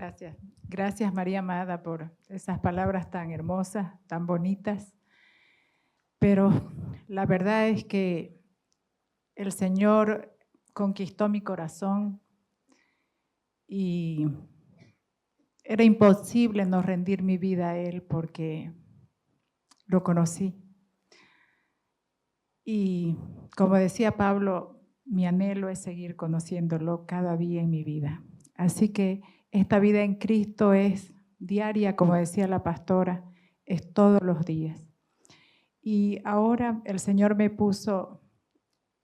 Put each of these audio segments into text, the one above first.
Gracias. Gracias, María amada, por esas palabras tan hermosas, tan bonitas. Pero la verdad es que el Señor conquistó mi corazón y era imposible no rendir mi vida a Él porque lo conocí. Y como decía Pablo, mi anhelo es seguir conociéndolo cada día en mi vida. Así que esta vida en Cristo es diaria, como decía la pastora, es todos los días. Y ahora el Señor me puso,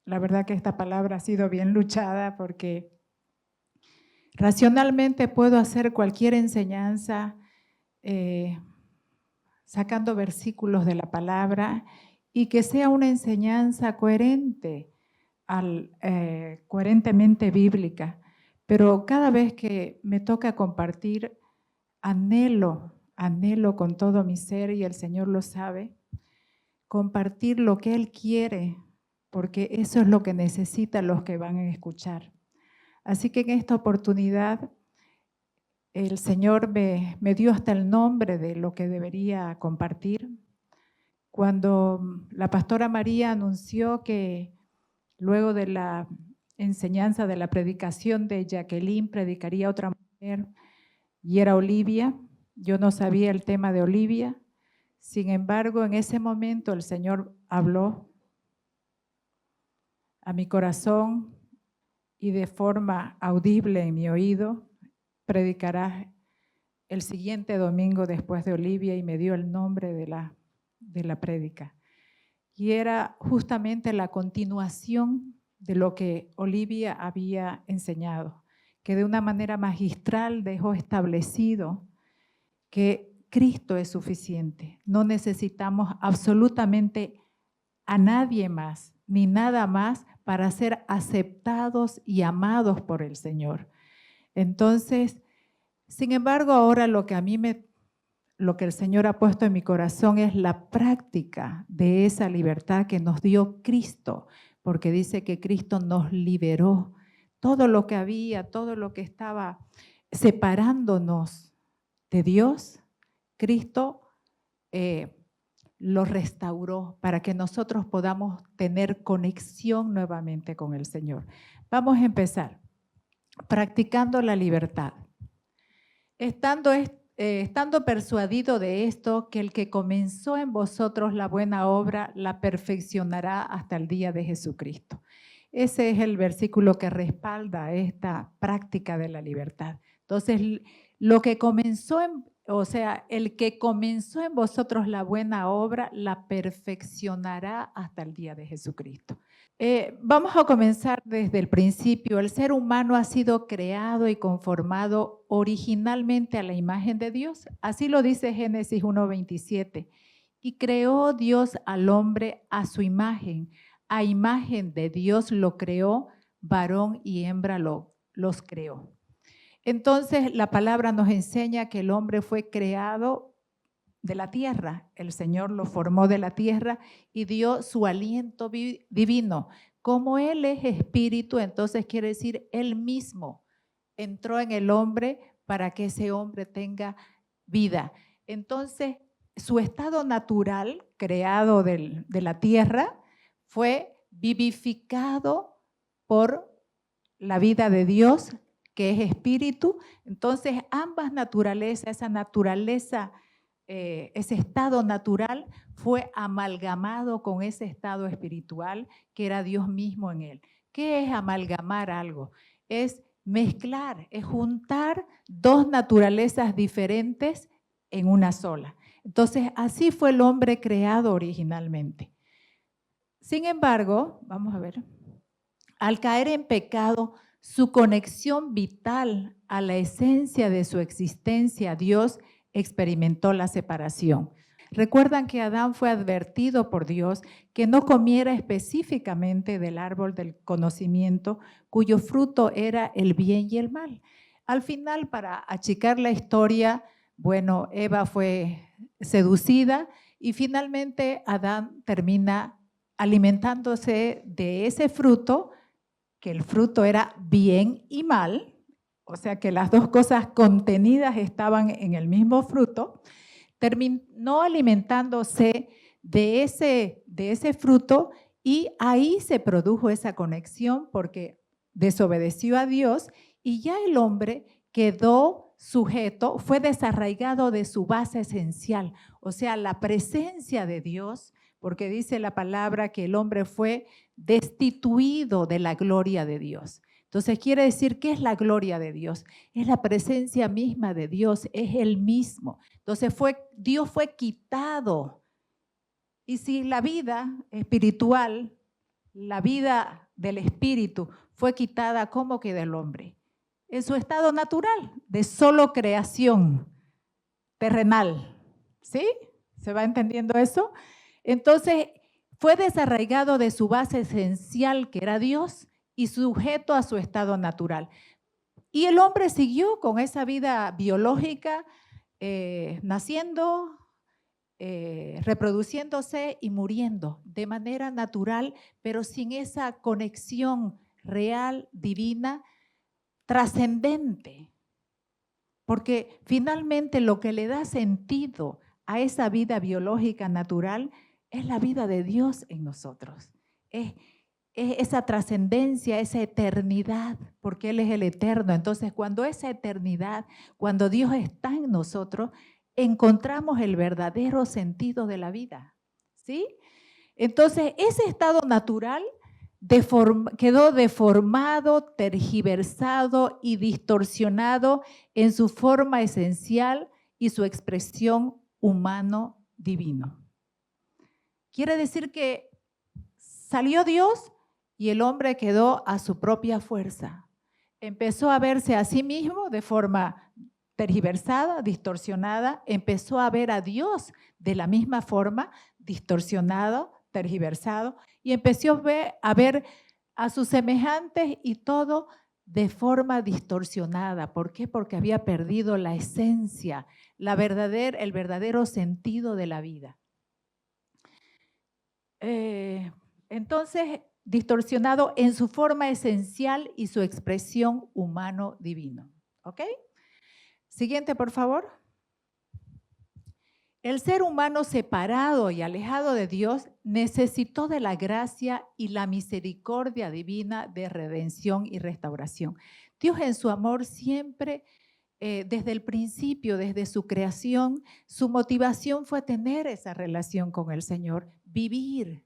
la verdad que esta palabra ha sido bien luchada porque racionalmente puedo hacer cualquier enseñanza sacando versículos de la palabra y que sea una enseñanza coherente, coherentemente bíblica. Pero cada vez que me toca compartir, anhelo con todo mi ser, y el Señor lo sabe, compartir lo que Él quiere, porque eso es lo que necesitan los que van a escuchar. Así que en esta oportunidad el Señor me dio hasta el nombre de lo que debería compartir. Cuando la pastora María anunció que luego de la enseñanza, de la predicación de Jacqueline, predicaría otra mujer, y era Olivia, yo no sabía el tema de Olivia. Sin embargo, en ese momento el Señor habló a mi corazón y de forma audible en mi oído: predicarás el siguiente domingo después de Olivia, y me dio el nombre de la prédica. Y era justamente la continuación de lo que Olivia había enseñado, que de una manera magistral dejó establecido que Cristo es suficiente. No necesitamos absolutamente a nadie más, ni nada más para ser aceptados y amados por el Señor. Entonces, sin embargo, ahora lo que el Señor ha puesto en mi corazón es la práctica de esa libertad que nos dio Cristo, porque dice que Cristo nos liberó. Todo lo que había, todo lo que estaba separándonos de Dios, Cristo lo restauró para que nosotros podamos tener conexión nuevamente con el Señor. Vamos a empezar practicando la libertad. Estando persuadido de esto, que el que comenzó en vosotros la buena obra, la perfeccionará hasta el día de Jesucristo. Ese es el versículo que respalda esta práctica de la libertad. Entonces, el que comenzó en vosotros la buena obra, la perfeccionará hasta el día de Jesucristo. Vamos a comenzar desde el principio. El ser humano ha sido creado y conformado originalmente a la imagen de Dios. Así lo dice Génesis 1:27. Y creó Dios al hombre a su imagen. A imagen de Dios lo creó, varón y hembra los creó. Entonces, la palabra nos enseña que el hombre fue creado de la tierra. El Señor lo formó de la tierra y dio su aliento divino. Como Él es espíritu, entonces quiere decir Él mismo entró en el hombre para que ese hombre tenga vida. Entonces, su estado natural, creado de la tierra, fue vivificado por la vida de Dios, que es espíritu. Entonces, ambas naturalezas, esa naturaleza, ese estado natural fue amalgamado con ese estado espiritual que era Dios mismo en él. ¿Qué es amalgamar algo? Es mezclar, es juntar dos naturalezas diferentes en una sola. Entonces, así fue el hombre creado originalmente. Sin embargo, vamos a ver, al caer en pecado, su conexión vital a la esencia de su existencia, Dios, experimentó la separación. Recuerdan que Adán fue advertido por Dios que no comiera específicamente del árbol del conocimiento, cuyo fruto era el bien y el mal. Al final, para achicar la historia, bueno, Eva fue seducida y finalmente Adán termina alimentándose de ese fruto, que el fruto era bien y mal. o sea que las dos cosas contenidas estaban en el mismo fruto, terminó alimentándose de ese fruto y ahí se produjo esa conexión porque desobedeció a Dios y ya el hombre quedó sujeto, fue desarraigado de su base esencial, o sea, la presencia de Dios, porque dice la palabra que el hombre fue destituido de la gloria de Dios. Entonces quiere decir, ¿qué es la gloria de Dios? Es la presencia misma de Dios, es Él mismo. Entonces Dios fue quitado. Y si la vida espiritual, la vida del espíritu fue quitada, ¿cómo queda el hombre? En su estado natural, de solo creación terrenal. ¿Sí? ¿Se va entendiendo eso? Entonces, fue desarraigado de su base esencial, que era Dios, y sujeto a su estado natural. Y el hombre siguió con esa vida biológica, naciendo, reproduciéndose y muriendo de manera natural, pero sin esa conexión real, divina, trascendente. Porque finalmente lo que le da sentido a esa vida biológica natural es la vida de Dios en nosotros. Es esa trascendencia, esa eternidad, porque Él es el eterno. Entonces, cuando esa eternidad, cuando Dios está en nosotros, encontramos el verdadero sentido de la vida. ¿Sí? Entonces, ese estado natural quedó deformado, tergiversado y distorsionado en su forma esencial y su expresión humano-divino. Quiere decir que salió Dios y el hombre quedó a su propia fuerza. Empezó a verse a sí mismo de forma tergiversada, distorsionada, empezó a ver a Dios de la misma forma, distorsionado, tergiversado, y empezó a ver a sus semejantes y todo de forma distorsionada. ¿Por qué? Porque había perdido la esencia, el verdadero sentido de la vida. Entonces, distorsionado en su forma esencial y su expresión humano-divino. ¿Ok? Siguiente, por favor. El ser humano separado y alejado de Dios necesitó de la gracia y la misericordia divina de redención y restauración. Dios en su amor siempre, desde el principio, desde su creación, su motivación fue tener esa relación con el Señor, vivir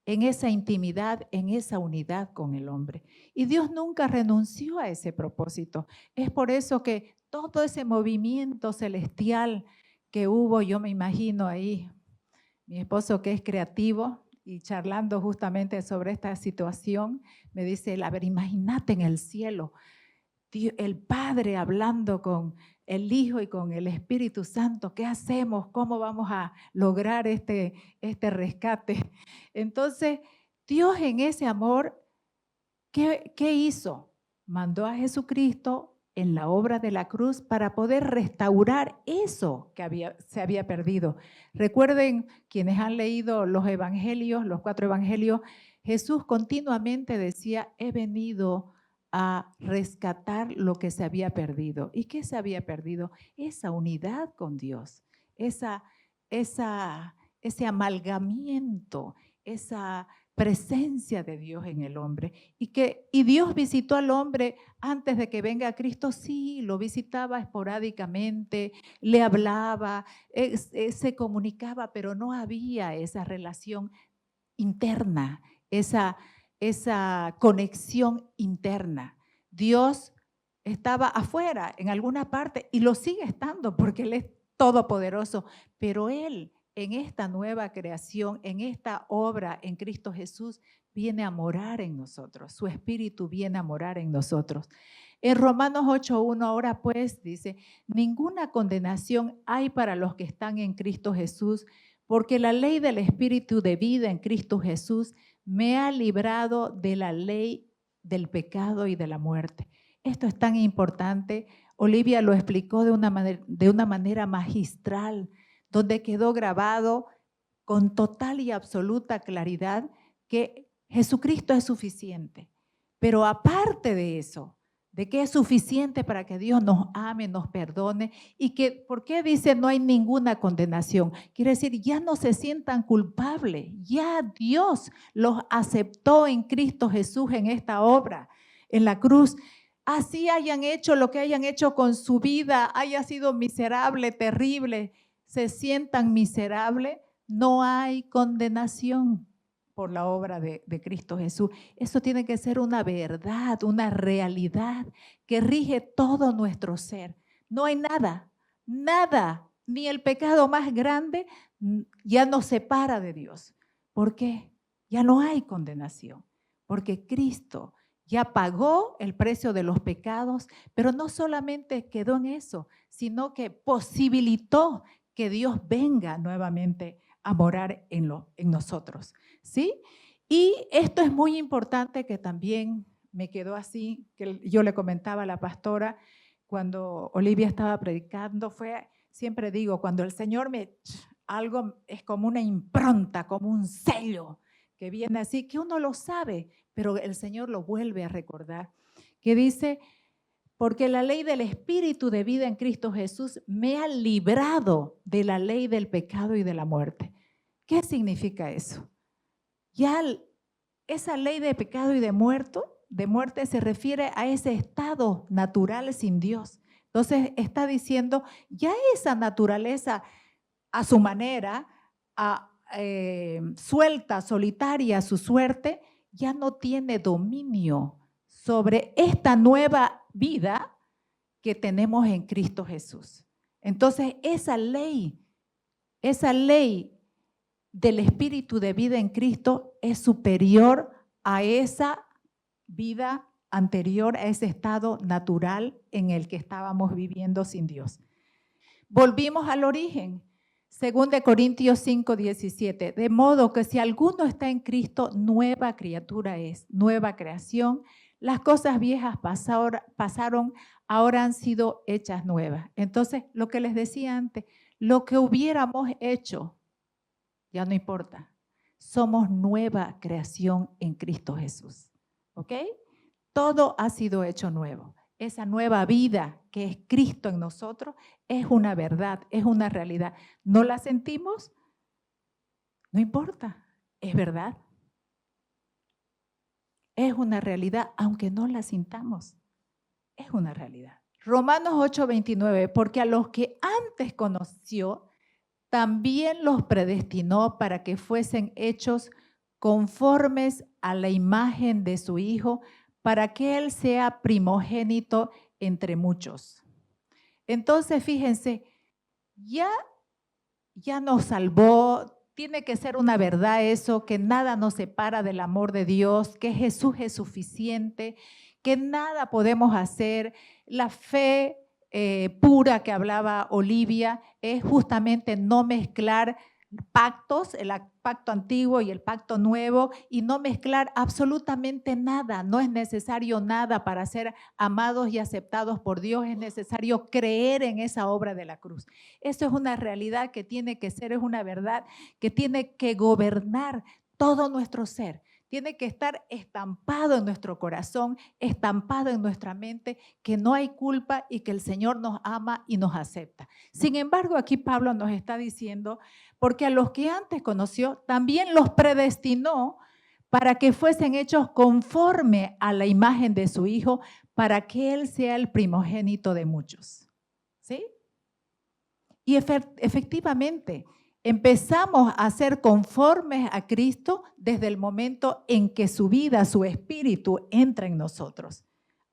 en esa intimidad, en esa unidad con el hombre. Y Dios nunca renunció a ese propósito. Es por eso que todo ese movimiento celestial que hubo, yo me imagino ahí, mi esposo que es creativo y charlando justamente sobre esta situación, me dice, a ver, imagínate en el cielo, el Padre hablando con el Hijo y con el Espíritu Santo, ¿qué hacemos? ¿Cómo vamos a lograr este rescate? Entonces, Dios en ese amor, ¿qué hizo? Mandó a Jesucristo en la obra de la cruz para poder restaurar eso que se había perdido. Recuerden, quienes han leído los evangelios, los 4 evangelios, Jesús continuamente decía, he venido a rescatar lo que se había perdido. ¿Y qué se había perdido? Esa unidad con Dios, ese amalgamiento, esa presencia de Dios en el hombre. Y Dios visitó al hombre antes de que venga Cristo, sí, lo visitaba esporádicamente, le hablaba, se comunicaba, pero no había esa relación interna, esa conexión interna. Dios estaba afuera, en alguna parte, y lo sigue estando porque Él es todopoderoso, pero Él en esta nueva creación, en esta obra en Cristo Jesús, viene a morar en nosotros. Su Espíritu viene a morar en nosotros. En Romanos 8:1 ahora pues dice, ninguna condenación hay para los que están en Cristo Jesús, porque la ley del Espíritu de vida en Cristo Jesús me ha librado de la ley del pecado y de la muerte. Esto es tan importante. Olivia lo explicó de una manera magistral, donde quedó grabado con total y absoluta claridad que Jesucristo es suficiente. Pero aparte de eso, de que es suficiente para que Dios nos ame, nos perdone y que, ¿por qué dice no hay ninguna condenación? Quiere decir, ya no se sientan culpables, ya Dios los aceptó en Cristo Jesús en esta obra, en la cruz. Así hayan hecho lo que hayan hecho con su vida, haya sido miserable, terrible, se sientan miserables, no hay condenación por la obra de Cristo Jesús. Eso tiene que ser una verdad, una realidad que rige todo nuestro ser. No hay nada, nada, ni el pecado más grande ya nos separa de Dios. ¿Por qué? Ya no hay condenación, porque Cristo ya pagó el precio de los pecados, pero no solamente quedó en eso, sino que posibilitó que Dios venga nuevamente a morar en nosotros, ¿sí? Y esto es muy importante que también me quedó así, que yo le comentaba a la pastora cuando Olivia estaba predicando, siempre digo, cuando el Señor algo es como una impronta, como un sello que viene así, que uno lo sabe, pero el Señor lo vuelve a recordar, que dice, porque la ley del Espíritu de vida en Cristo Jesús me ha librado de la ley del pecado y de la muerte. ¿Qué significa eso? Ya esa ley de pecado y de muerte se refiere a ese estado natural sin Dios. Entonces está diciendo, ya esa naturaleza a su manera, suelta, solitaria, su suerte, ya no tiene dominio sobre esta nueva vida que tenemos en Cristo Jesús. Entonces, esa ley del Espíritu de vida en Cristo es superior a esa vida anterior, a ese estado natural en el que estábamos viviendo sin Dios. Volvimos al origen. 2 Corintios 5:17, de modo que si alguno está en Cristo, nueva criatura es, nueva creación. Las cosas viejas pasaron, ahora han sido hechas nuevas. Entonces, lo que les decía antes, lo que hubiéramos hecho, ya no importa. Somos nueva creación en Cristo Jesús. ¿Ok? Todo ha sido hecho nuevo. Esa nueva vida que es Cristo en nosotros es una verdad, es una realidad. ¿No la sentimos? No importa, es verdad. Es una realidad, aunque no la sintamos. Es una realidad. Romanos 8:29, porque a los que antes conoció, también los predestinó para que fuesen hechos conformes a la imagen de su Hijo, para que Él sea primogénito entre muchos. Entonces, fíjense, ya nos salvó, tiene que ser una verdad eso, que nada nos separa del amor de Dios, que Jesús es suficiente, que nada podemos hacer. La fe pura que hablaba Olivia es justamente no mezclar pactos, el pacto antiguo y el pacto nuevo, y no mezclar absolutamente nada. No es necesario nada para ser amados y aceptados por Dios, es necesario creer en esa obra de la cruz. Eso es una realidad que tiene que ser, es una verdad que tiene que gobernar todo nuestro ser. Tiene que estar estampado en nuestro corazón, estampado en nuestra mente, que no hay culpa y que el Señor nos ama y nos acepta. Sin embargo, aquí Pablo nos está diciendo, porque a los que antes conoció, también los predestinó para que fuesen hechos conforme a la imagen de su Hijo, para que Él sea el primogénito de muchos. ¿Sí? Y efectivamente, empezamos a ser conformes a Cristo desde el momento en que su vida, su espíritu entra en nosotros.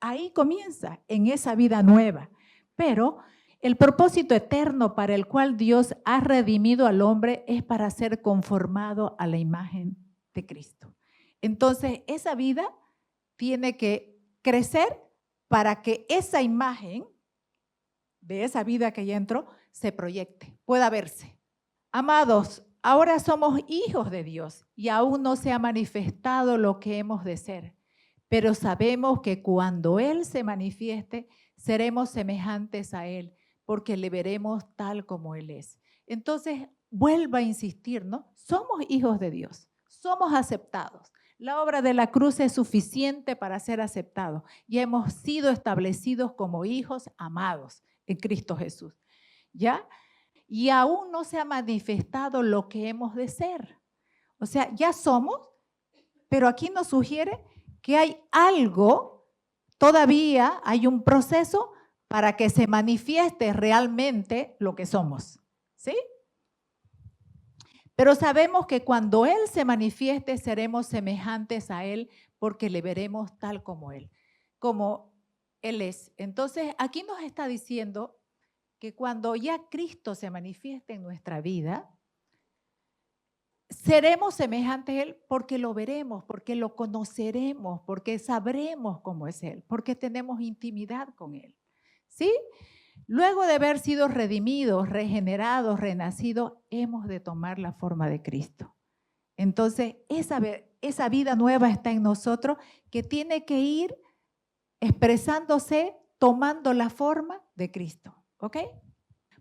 Ahí comienza, en esa vida nueva. Pero el propósito eterno para el cual Dios ha redimido al hombre es para ser conformado a la imagen de Cristo. Entonces, esa vida tiene que crecer para que esa imagen de esa vida que ya entró se proyecte, pueda verse. Amados, ahora somos hijos de Dios y aún no se ha manifestado lo que hemos de ser, pero sabemos que cuando Él se manifieste, seremos semejantes a Él, porque le veremos tal como Él es. Entonces, vuelvo a insistir, ¿no? Somos hijos de Dios, somos aceptados. La obra de la cruz es suficiente para ser aceptado y hemos sido establecidos como hijos amados en Cristo Jesús. ¿Ya? Y aún no se ha manifestado lo que hemos de ser. O sea, ya somos, pero aquí nos sugiere que hay algo, todavía hay un proceso para que se manifieste realmente lo que somos. ¿Sí? Pero sabemos que cuando Él se manifieste, seremos semejantes a Él porque le veremos tal como Él es. Entonces, aquí nos está diciendo que cuando ya Cristo se manifieste en nuestra vida, seremos semejantes a Él porque lo veremos, porque lo conoceremos, porque sabremos cómo es Él, porque tenemos intimidad con Él. ¿Sí? Luego de haber sido redimidos, regenerados, renacidos, hemos de tomar la forma de Cristo. Entonces, esa vida nueva está en nosotros que tiene que ir expresándose, tomando la forma de Cristo. ¿Ok?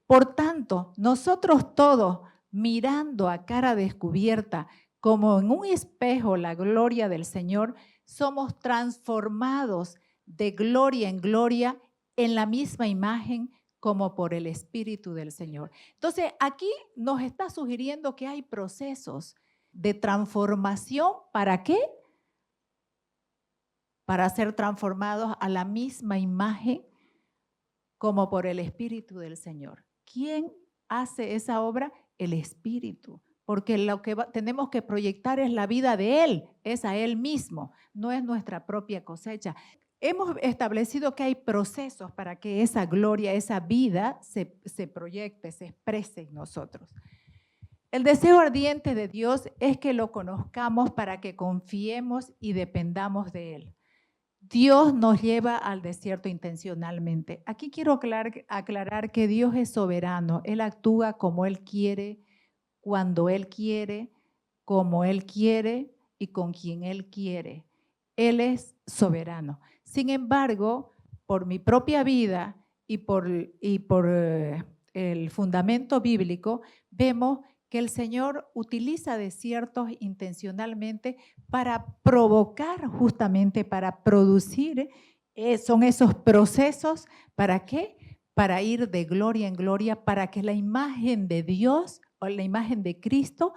Por tanto, nosotros todos, mirando a cara descubierta, como en un espejo la gloria del Señor, somos transformados de gloria en gloria en la misma imagen como por el Espíritu del Señor. Entonces, aquí nos está sugiriendo que hay procesos de transformación. ¿Para qué? Para ser transformados a la misma imagen como por el Espíritu del Señor. ¿Quién hace esa obra? El Espíritu. Porque lo que tenemos que proyectar es la vida de Él, es a Él mismo, no es nuestra propia cosecha. Hemos establecido que hay procesos para que esa gloria, esa vida se proyecte, se exprese en nosotros. El deseo ardiente de Dios es que lo conozcamos para que confiemos y dependamos de Él. Dios nos lleva al desierto intencionalmente. Aquí quiero aclarar que Dios es soberano. Él actúa como Él quiere, cuando Él quiere, como Él quiere y con quien Él quiere. Él es soberano. Sin embargo, por mi propia vida y por el fundamento bíblico, vemos que el Señor utiliza desiertos intencionalmente para provocar, justamente para producir, son esos procesos, ¿para qué? Para ir de gloria en gloria, para que la imagen de Dios o la imagen de Cristo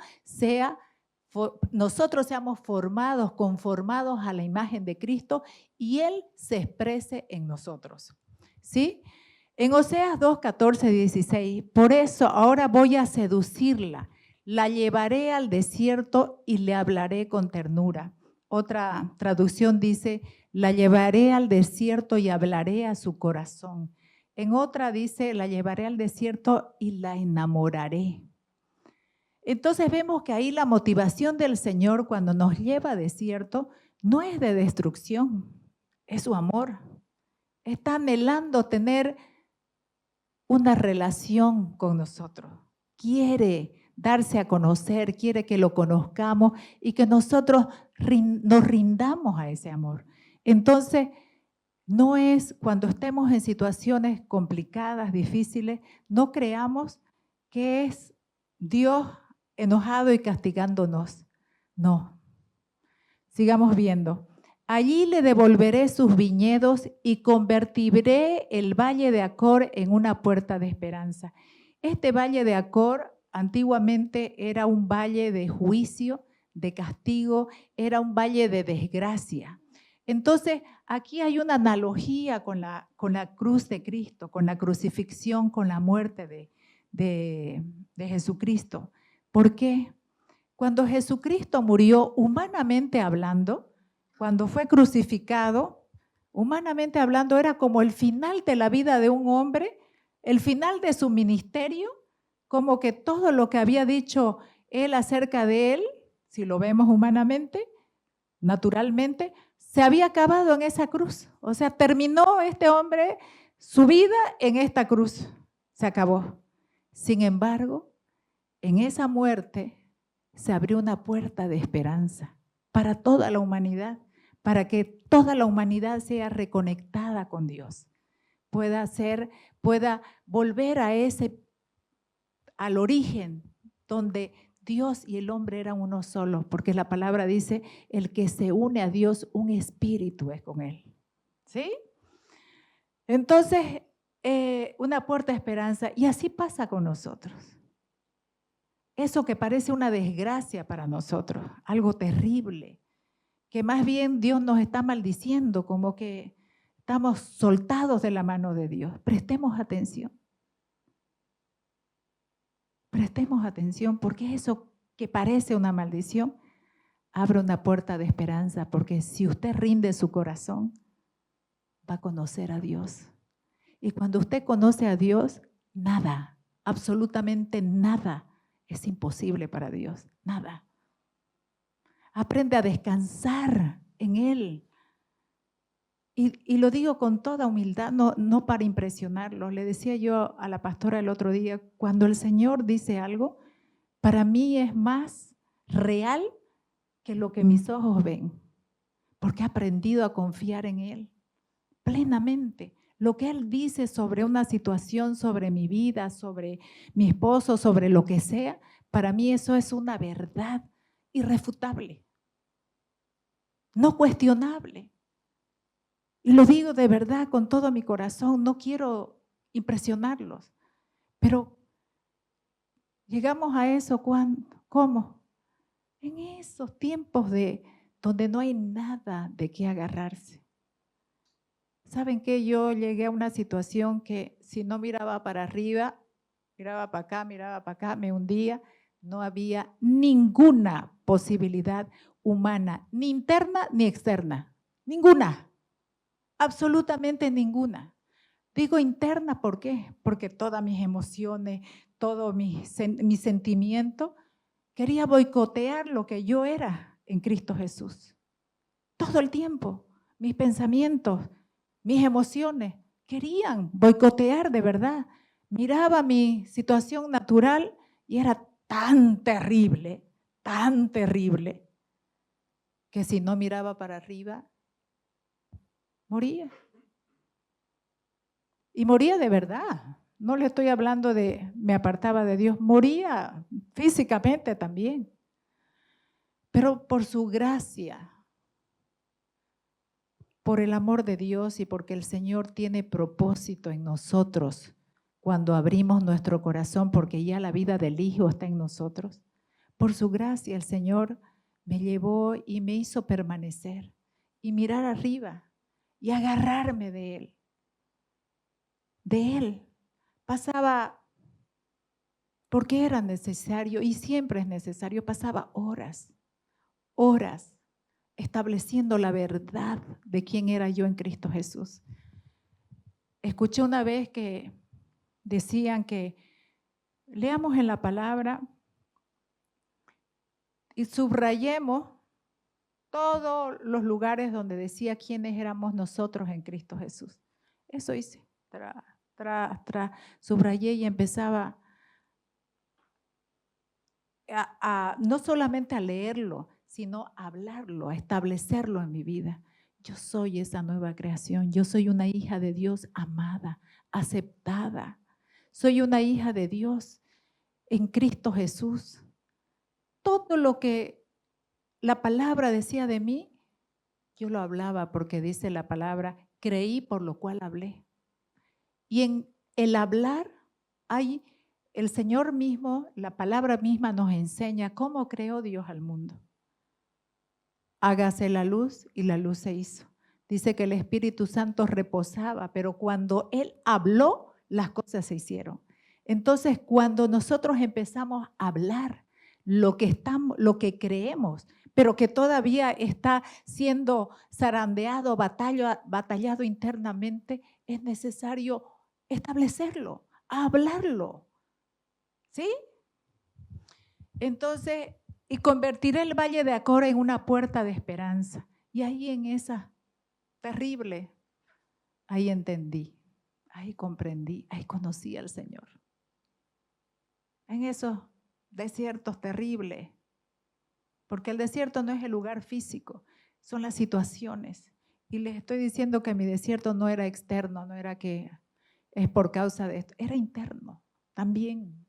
nosotros seamos formados, conformados a la imagen de Cristo y Él se exprese en nosotros. ¿Sí? En Oseas 2, 14, 16, por eso ahora voy a seducirla, la llevaré al desierto y le hablaré con ternura. Otra traducción dice, la llevaré al desierto y hablaré a su corazón. En otra dice, la llevaré al desierto y la enamoraré. Entonces vemos que ahí la motivación del Señor cuando nos lleva a desierto no es de destrucción, es su amor. Está anhelando tener una relación con nosotros. Quiere darse a conocer, quiere que lo conozcamos y que nosotros nos rindamos a ese amor. Entonces, no es cuando estemos en situaciones complicadas, difíciles, no creamos que es Dios enojado y castigándonos. No. Sigamos viendo. Allí le devolveré sus viñedos y convertiré el valle de Acor en una puerta de esperanza. Este valle de Acor antiguamente era un valle de juicio, de castigo, era un valle de desgracia. Entonces, aquí hay una analogía con la cruz de Cristo, con la crucifixión, con la muerte de Jesucristo. ¿Por qué? Cuando Jesucristo murió humanamente hablando, cuando fue crucificado, humanamente hablando, era como el final de la vida de un hombre, el final de su ministerio, como que todo lo que había dicho él acerca de él, si lo vemos humanamente, naturalmente, se había acabado en esa cruz. O sea, terminó este hombre su vida en esta cruz. Se acabó. Sin embargo, en esa muerte se abrió una puerta de esperanza para toda la humanidad, para que toda la humanidad sea reconectada con Dios, pueda volver al origen donde Dios y el hombre eran uno solo, porque la palabra dice, el que se une a Dios, un espíritu es con él. ¿Sí? Entonces, una puerta de esperanza, y así pasa con nosotros. Eso que parece una desgracia para nosotros, algo terrible, que más bien Dios nos está maldiciendo, como que estamos soltados de la mano de Dios. Prestemos atención. Prestemos atención, porque eso que parece una maldición, abre una puerta de esperanza, porque si usted rinde su corazón, va a conocer a Dios. Y cuando usted conoce a Dios, nada, absolutamente nada es imposible para Dios, nada. Aprende a descansar en Él. Y lo digo con toda humildad, no para impresionarlos. Le decía yo a la pastora el otro día, cuando el Señor dice algo, para mí es más real que lo que mis ojos ven, porque he aprendido a confiar en Él plenamente. Lo que Él dice sobre una situación, sobre mi vida, sobre mi esposo, sobre lo que sea, para mí eso es una verdad irrefutable, no cuestionable. Y lo digo de verdad con todo mi corazón, no quiero impresionarlos, pero llegamos a eso, ¿cómo? En esos tiempos donde no hay nada de qué agarrarse. ¿Saben qué? Yo llegué a una situación que si no miraba para arriba, miraba para acá, me hundía. No había ninguna posibilidad humana, ni interna ni externa. Ninguna, absolutamente ninguna. Digo interna, ¿por qué? Porque todas mis emociones, todo mi sentimiento, quería boicotear lo que yo era en Cristo Jesús. Todo el tiempo, mis pensamientos, mis emociones querían boicotear de verdad. Miraba mi situación natural y era tan terrible, que si no miraba para arriba, moría. Y moría de verdad. No le estoy hablando de me apartaba de Dios, moría físicamente también. Pero por su gracia, por el amor de Dios y porque el Señor tiene propósito en nosotros cuando abrimos nuestro corazón, porque ya la vida del Hijo está en nosotros. Por su gracia el Señor me llevó y me hizo permanecer y mirar arriba y agarrarme de Él. De Él. Pasaba, porque era necesario y siempre es necesario, pasaba horas estableciendo la verdad de quién era yo en Cristo Jesús. Escuché una vez que decían que leamos en la palabra y subrayemos todos los lugares donde decía quiénes éramos nosotros en Cristo Jesús. Eso hice, subrayé y empezaba no solamente a leerlo, sino a hablarlo, a establecerlo en mi vida. Yo soy esa nueva creación, yo soy una hija de Dios amada, aceptada. Soy una hija de Dios en Cristo Jesús. Todo lo que la palabra decía de mí, yo lo hablaba porque dice la palabra, creí por lo cual hablé. Y en el hablar hay el Señor mismo, la palabra misma nos enseña cómo creó Dios al mundo. Hágase la luz y la luz se hizo. Dice que el Espíritu Santo reposaba, pero cuando Él habló, las cosas se hicieron. Entonces, cuando nosotros empezamos a hablar lo que creemos, pero que todavía está siendo zarandeado, batallado internamente, es necesario establecerlo, hablarlo. ¿Sí? Entonces, y convertiré el valle de Acora en una puerta de esperanza. Y ahí en esa terrible, ahí entendí, ahí comprendí, ahí conocí al Señor. En esos desiertos terribles, porque el desierto no es el lugar físico, son las situaciones. Y les estoy diciendo que mi desierto no era externo, no era que es por causa de esto, era interno también.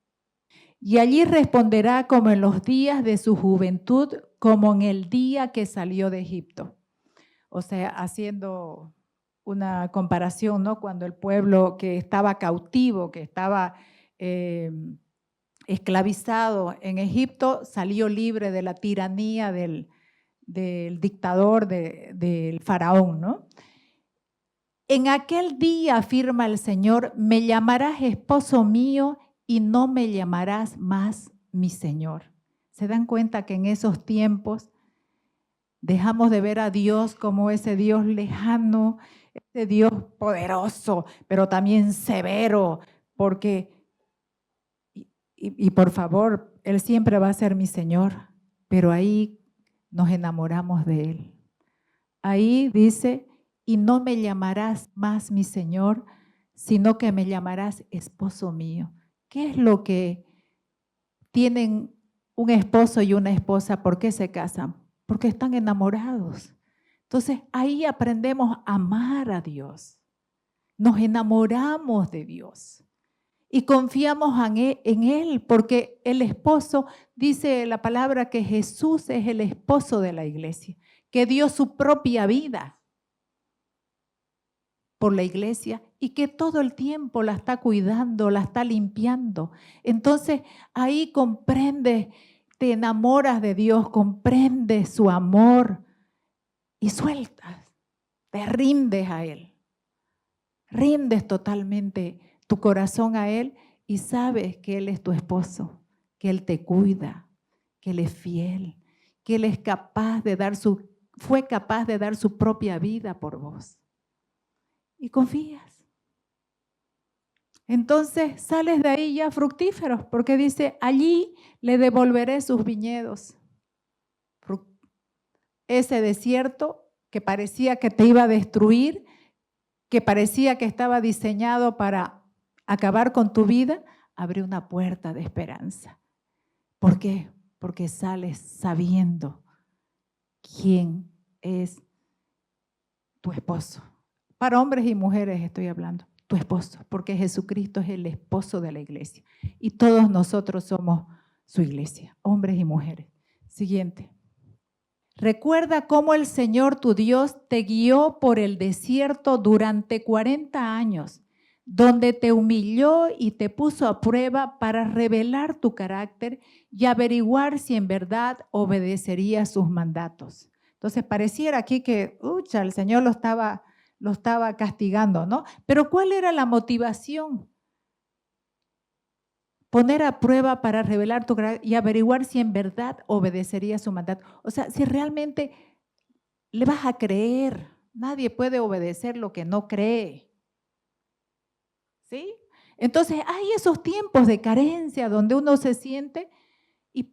Y allí responderá como en los días de su juventud, como en el día que salió de Egipto. O sea, haciendo una comparación, ¿no? Cuando el pueblo que estaba cautivo, que estaba esclavizado en Egipto, salió libre de la tiranía del dictador, del faraón, ¿no? En aquel día, afirma el Señor, me llamarás esposo mío y no me llamarás más mi Señor. ¿Se dan cuenta que en esos tiempos dejamos de ver a Dios como ese Dios lejano, ese Dios poderoso, pero también severo? Porque, y por favor, Él siempre va a ser mi Señor, pero ahí nos enamoramos de Él. Ahí dice, y no me llamarás más mi Señor, sino que me llamarás esposo mío. ¿Qué es lo que tienen un esposo y una esposa? ¿Por qué se casan? Porque están enamorados. Entonces ahí aprendemos a amar a Dios. Nos enamoramos de Dios y confiamos en Él, porque el esposo, dice la palabra que Jesús es el esposo de la iglesia, que dio su propia vida por la iglesia y que todo el tiempo la está cuidando, la está limpiando. Entonces ahí comprendes, te enamoras de Dios, comprendes su amor y sueltas, te rindes a Él. Rindes totalmente tu corazón a Él y sabes que Él es tu esposo, que Él te cuida, que Él es fiel, que Él es capaz de fue capaz de dar su propia vida por vos. Y confías. Entonces sales de ahí ya fructíferos, porque dice, allí le devolveré sus viñedos. Ese desierto que parecía que te iba a destruir, que parecía que estaba diseñado para acabar con tu vida, abre una puerta de esperanza. ¿Por qué? Porque sales sabiendo quién es tu esposo. Para hombres y mujeres estoy hablando, tu esposo, porque Jesucristo es el esposo de la iglesia y todos nosotros somos su iglesia, hombres y mujeres. Siguiente. Recuerda cómo el Señor tu Dios te guió por el desierto durante 40 años, donde te humilló y te puso a prueba para revelar tu carácter y averiguar si en verdad obedecerías sus mandatos. Entonces pareciera aquí que el Señor lo estaba castigando, ¿no? Pero ¿cuál era la motivación? Poner a prueba para revelar tu carácter y averiguar si en verdad obedecería su mandato. O sea, si realmente le vas a creer. Nadie puede obedecer lo que no cree. ¿Sí? Entonces hay esos tiempos de carencia donde uno se siente y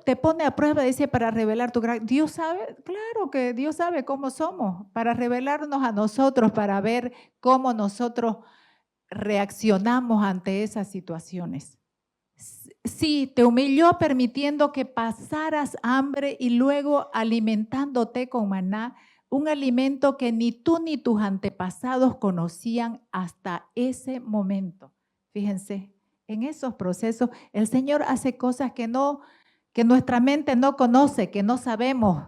te pone a prueba, dice, para revelar tu carácter. Dios sabe, claro que Dios sabe cómo somos, para revelarnos a nosotros, para ver cómo nosotros reaccionamos ante esas situaciones. Sí, te humilló permitiendo que pasaras hambre y luego alimentándote con maná, un alimento que ni tú ni tus antepasados conocían hasta ese momento. Fíjense, en esos procesos el Señor hace cosas que nuestra mente no conoce, que no sabemos.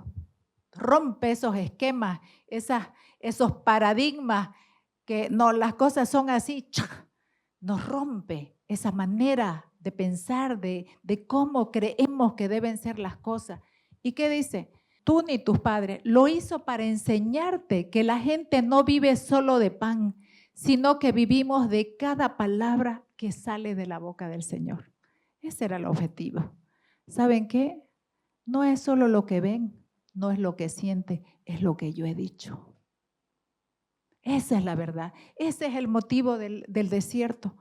Rompe esos esquemas, esos paradigmas que no, las cosas son así, nos rompe esa manera de pensar, de cómo creemos que deben ser las cosas. ¿Y qué dice? Tú ni tus padres. Lo hizo para enseñarte que la gente no vive solo de pan, sino que vivimos de cada palabra que sale de la boca del Señor. Ese era el objetivo. ¿Saben qué? No es solo lo que ven, no es lo que sienten, es lo que yo he dicho. Esa es la verdad. Ese es el motivo del desierto.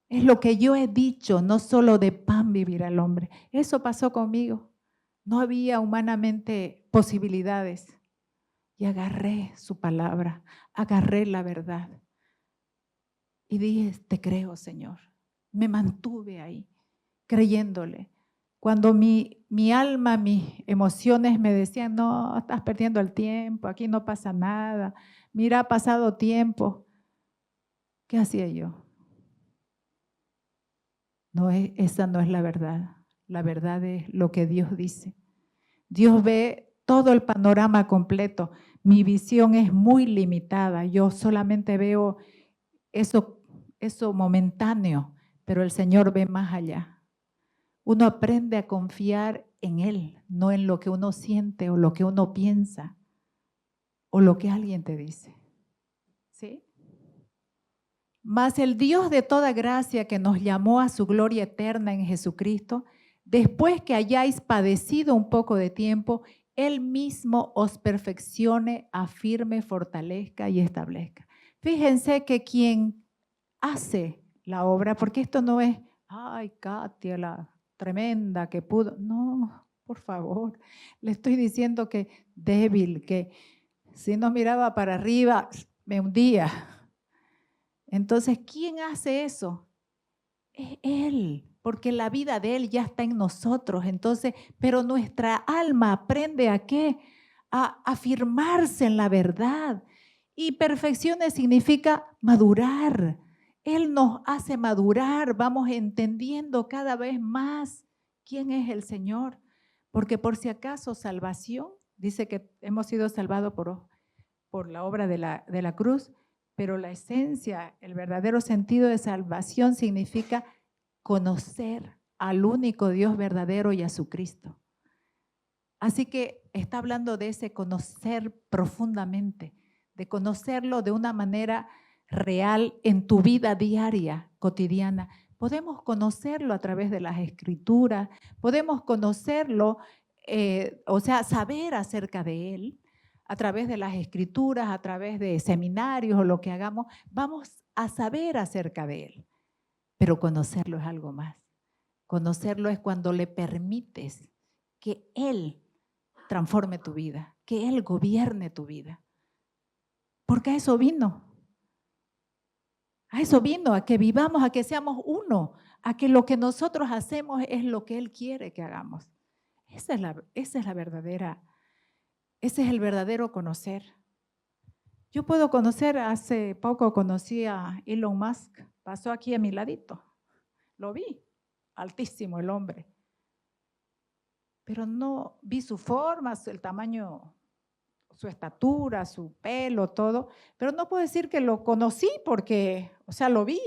Es lo que yo he dicho, no solo de pan vivirá el hombre. Eso pasó conmigo. No había humanamente posibilidades. Y agarré su palabra, agarré la verdad. Y dije, te creo, Señor. Me mantuve ahí, creyéndole. Cuando mi alma, mis emociones me decían, no, estás perdiendo el tiempo, aquí no pasa nada. Mira, ha pasado tiempo. ¿Qué hacía yo? Esa no es la verdad. La verdad es lo que Dios dice. Dios ve todo el panorama completo. Mi visión es muy limitada. Yo solamente veo eso momentáneo, pero el Señor ve más allá. Uno aprende a confiar en Él, no en lo que uno siente o lo que uno piensa o lo que alguien te dice. ¿Sí? Mas el Dios de toda gracia que nos llamó a su gloria eterna en Jesucristo, después que hayáis padecido un poco de tiempo, Él mismo os perfeccione, afirme, fortalezca y establezca. Fíjense que quien hace la obra, porque esto no es, ay, Katia, la tremenda que pudo. No, por favor, le estoy diciendo que débil, que si no miraba para arriba, me hundía. Entonces, ¿quién hace eso? Es Él, porque la vida de Él ya está en nosotros. Entonces, pero nuestra alma aprende ¿a qué? A afirmarse en la verdad. Y perfecciones significa madurar. Él nos hace madurar, vamos entendiendo cada vez más quién es el Señor. Porque por si acaso salvación, dice que hemos sido salvados por la obra de la cruz, pero la esencia, el verdadero sentido de salvación significa conocer al único Dios verdadero y a su Cristo. Así que está hablando de ese conocer profundamente, de conocerlo de una manera real en tu vida diaria, cotidiana. Podemos conocerlo a través de las escrituras, podemos conocerlo, o sea, saber acerca de Él a través de las escrituras, a través de seminarios o lo que hagamos, vamos a saber acerca de Él. Pero conocerlo es algo más. Conocerlo es cuando le permites que Él transforme tu vida, que Él gobierne tu vida. Porque a eso vino. A eso vino, a que vivamos, a que seamos uno, a que lo que nosotros hacemos es lo que Él quiere que hagamos. Esa es la verdadera, ese es el verdadero conocer. Yo puedo conocer, hace poco conocí a Elon Musk, pasó aquí a mi ladito, lo vi, altísimo el hombre, pero no vi su forma, el tamaño, su estatura, su pelo, todo, pero no puedo decir que lo conocí porque, o sea, lo vi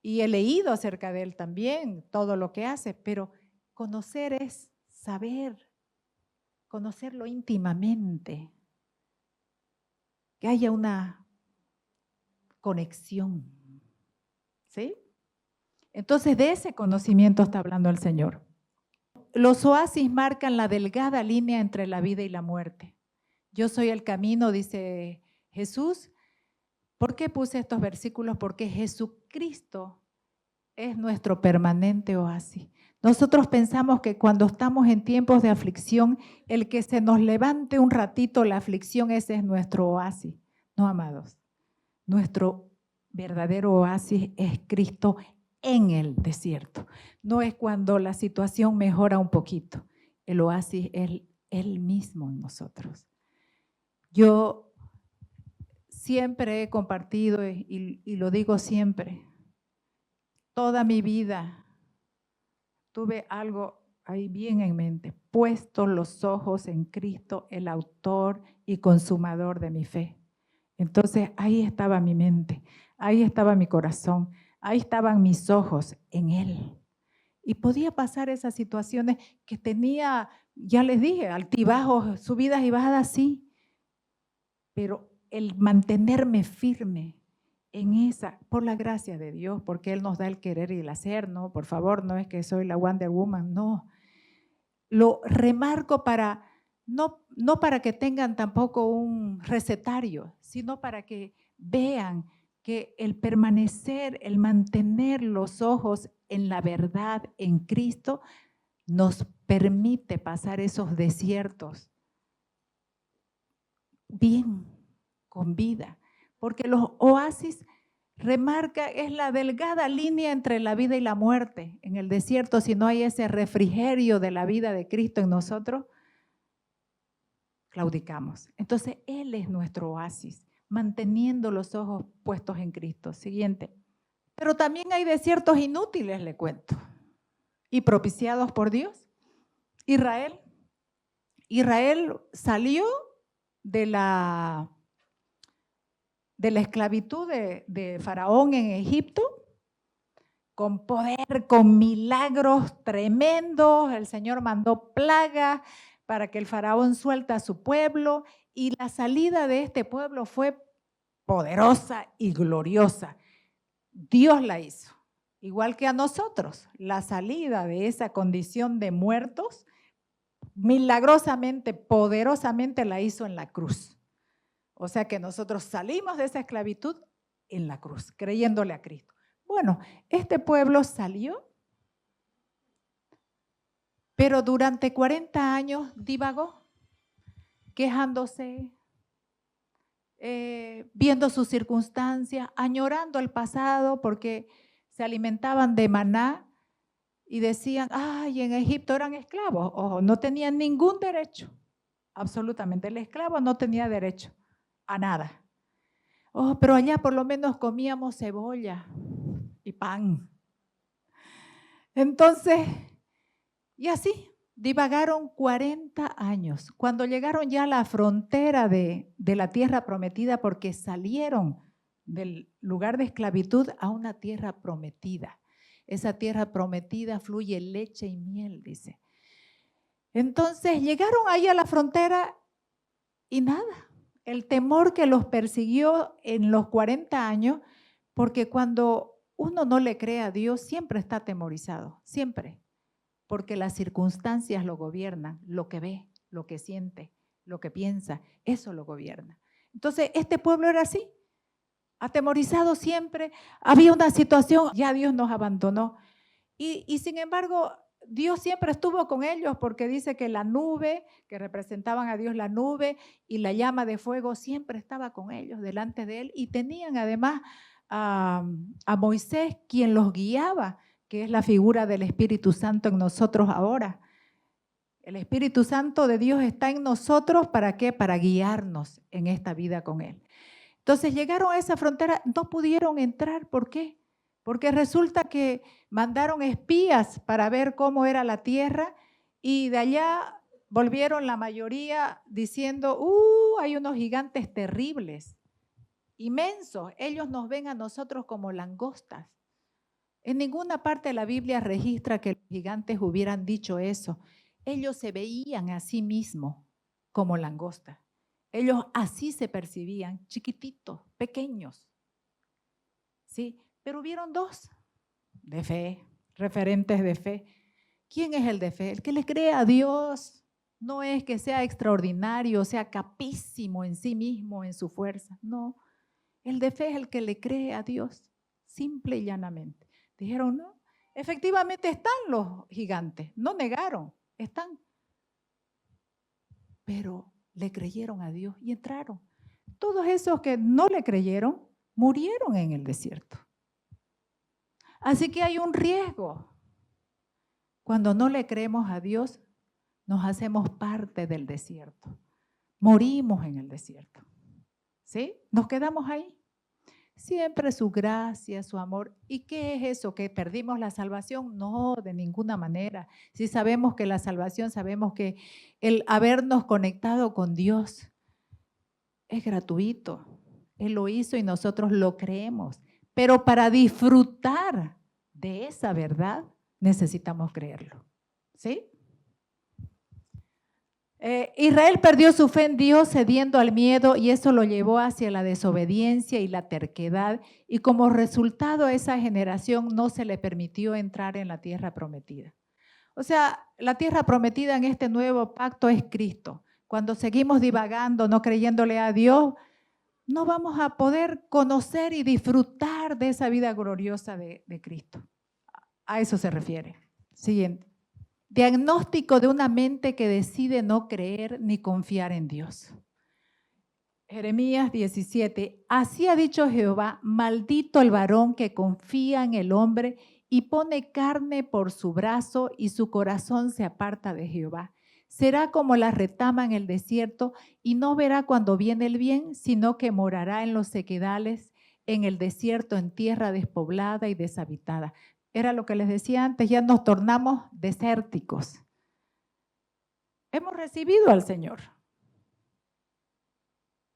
y he leído acerca de él también, todo lo que hace, pero conocer es saber, conocerlo íntimamente, que haya una conexión, ¿sí? Entonces, de ese conocimiento está hablando el Señor. Los oasis marcan la delgada línea entre la vida y la muerte. Yo soy el camino, dice Jesús. ¿Por qué puse estos versículos? Porque Jesucristo es nuestro permanente oasis. Nosotros pensamos que cuando estamos en tiempos de aflicción, el que se nos levante un ratito la aflicción, ese es nuestro oasis. No, amados. Nuestro verdadero oasis es Cristo en el desierto. No es cuando la situación mejora un poquito. El oasis es Él mismo en nosotros. Yo siempre he compartido y lo digo siempre, toda mi vida tuve algo ahí bien en mente, puesto los ojos en Cristo, el autor y consumador de mi fe. Entonces ahí estaba mi mente, ahí estaba mi corazón, ahí estaban mis ojos en Él. Y podía pasar esas situaciones que tenía, ya les dije, altibajos, subidas y bajadas, sí, pero el mantenerme firme en esa, por la gracia de Dios, porque Él nos da el querer y el hacer, ¿no? Por favor, no es que soy la Wonder Woman, no. Lo remarco para, no para que tengan tampoco un recetario, sino para que vean que el permanecer, el mantener los ojos en la verdad, en Cristo, nos permite pasar esos desiertos bien, con vida, porque los oasis remarca, es la delgada línea entre la vida y la muerte. En el desierto, si no hay ese refrigerio de la vida de Cristo en nosotros, claudicamos. Entonces, Él es nuestro oasis, manteniendo los ojos puestos en Cristo. Siguiente. Pero también hay desiertos inútiles, le cuento, y propiciados por Dios. Israel salió de la esclavitud de Faraón en Egipto, con poder, con milagros tremendos. El Señor mandó plagas para que el Faraón suelta a su pueblo, y la salida de este pueblo fue poderosa y gloriosa. Dios la hizo, igual que a nosotros. La salida de esa condición de muertos, milagrosamente, poderosamente la hizo en la cruz. O sea que nosotros salimos de esa esclavitud en la cruz, creyéndole a Cristo. Bueno, este pueblo salió, pero durante 40 años divagó, quejándose, viendo sus circunstancias, añorando el pasado porque se alimentaban de maná y decían, ay, en Egipto eran esclavos. Ojo, no tenían ningún derecho, absolutamente. El esclavo no tenía derecho a nada. Oh, pero allá por lo menos comíamos cebolla y pan. Entonces, y así divagaron 40 años. Cuando llegaron ya a la frontera de la tierra prometida, porque salieron del lugar de esclavitud a una tierra prometida. Esa tierra prometida fluye leche y miel, dice. Entonces llegaron ahí a la frontera y nada. El temor que los persiguió en los 40 años, porque cuando uno no le cree a Dios, siempre está atemorizado, siempre. Porque las circunstancias lo gobiernan, lo que ve, lo que siente, lo que piensa, eso lo gobierna. Entonces, este pueblo era así, atemorizado siempre. Había una situación, ya Dios nos abandonó. Y sin embargo, Dios siempre estuvo con ellos, porque dice que la nube, que representaban a Dios, la nube y la llama de fuego, siempre estaba con ellos, delante de él. Y tenían además a Moisés, quien los guiaba, que es la figura del Espíritu Santo en nosotros ahora. El Espíritu Santo de Dios está en nosotros, ¿para qué? Para guiarnos en esta vida con Él. Entonces llegaron a esa frontera, no pudieron entrar. ¿Por qué? Porque resulta que mandaron espías para ver cómo era la tierra, y de allá volvieron la mayoría diciendo, hay unos gigantes terribles, inmensos. Ellos nos ven a nosotros como langostas. En ninguna parte de la Biblia registra que los gigantes hubieran dicho eso. Ellos se veían a sí mismos como langostas. Ellos así se percibían, chiquititos, pequeños. ¿Sí? Pero hubieron dos de fe, referentes de fe. ¿Quién es el de fe? El que le cree a Dios. No es que sea extraordinario, sea capísimo en sí mismo, en su fuerza. No, el de fe es el que le cree a Dios, simple y llanamente. Dijeron, no, efectivamente están los gigantes, no negaron, están. Pero le creyeron a Dios y entraron. Todos esos que no le creyeron murieron en el desierto. Así que hay un riesgo. Cuando no le creemos a Dios, nos hacemos parte del desierto. Morimos en el desierto. ¿Sí? Nos quedamos ahí. Siempre su gracia, su amor. ¿Y qué es eso? ¿Que perdimos la salvación? No, de ninguna manera. Si sabemos que la salvación, sabemos que el habernos conectado con Dios es gratuito. Él lo hizo y nosotros lo creemos. Pero para disfrutar de esa verdad, necesitamos creerlo. ¿Sí? Israel perdió su fe en Dios cediendo al miedo, y eso lo llevó hacia la desobediencia y la terquedad, y como resultado a esa generación no se le permitió entrar en la tierra prometida. O sea, la tierra prometida en este nuevo pacto es Cristo. Cuando seguimos divagando, no creyéndole a Dios, no vamos a poder conocer y disfrutar de esa vida gloriosa de Cristo. A eso se refiere. Siguiente. Diagnóstico de una mente que decide no creer ni confiar en Dios. Jeremías 17. Así ha dicho Jehová, maldito el varón que confía en el hombre y pone carne por su brazo, y su corazón se aparta de Jehová. Será como la retama en el desierto, y no verá cuando viene el bien, sino que morará en los sequedales, en el desierto, en tierra despoblada y deshabitada. Era lo que les decía antes, ya nos tornamos desérticos. Hemos recibido al Señor,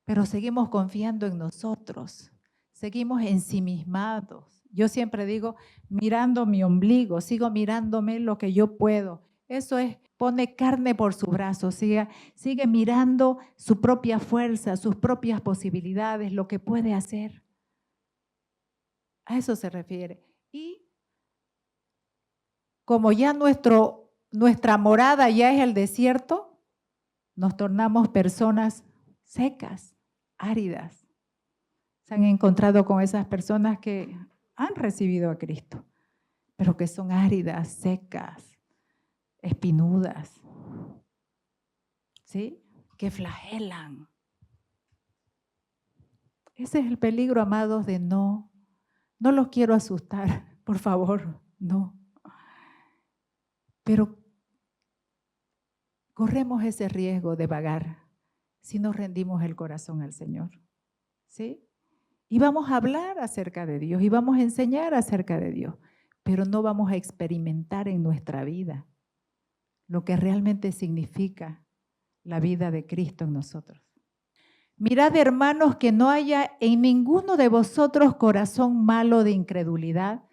pero seguimos confiando en nosotros, seguimos ensimismados. Yo siempre digo, mirando mi ombligo, sigo mirándome lo que yo puedo. Eso es, pone carne por su brazo, sigue mirando su propia fuerza, sus propias posibilidades, lo que puede hacer. A eso se refiere. Y como ya nuestra morada ya es el desierto, nos tornamos personas secas, áridas. Se han encontrado con esas personas que han recibido a Cristo, pero que son áridas, secas, espinudas, ¿sí? Que flagelan. Ese es el peligro, amados, de no los quiero asustar, por favor, no. Pero corremos ese riesgo de vagar si nos rendimos el corazón al Señor, ¿sí? Y vamos a hablar acerca de Dios y vamos a enseñar acerca de Dios, pero no vamos a experimentar en nuestra vida lo que realmente significa la vida de Cristo en nosotros. Mirad, hermanos, que no haya en ninguno de vosotros corazón malo de incredulidad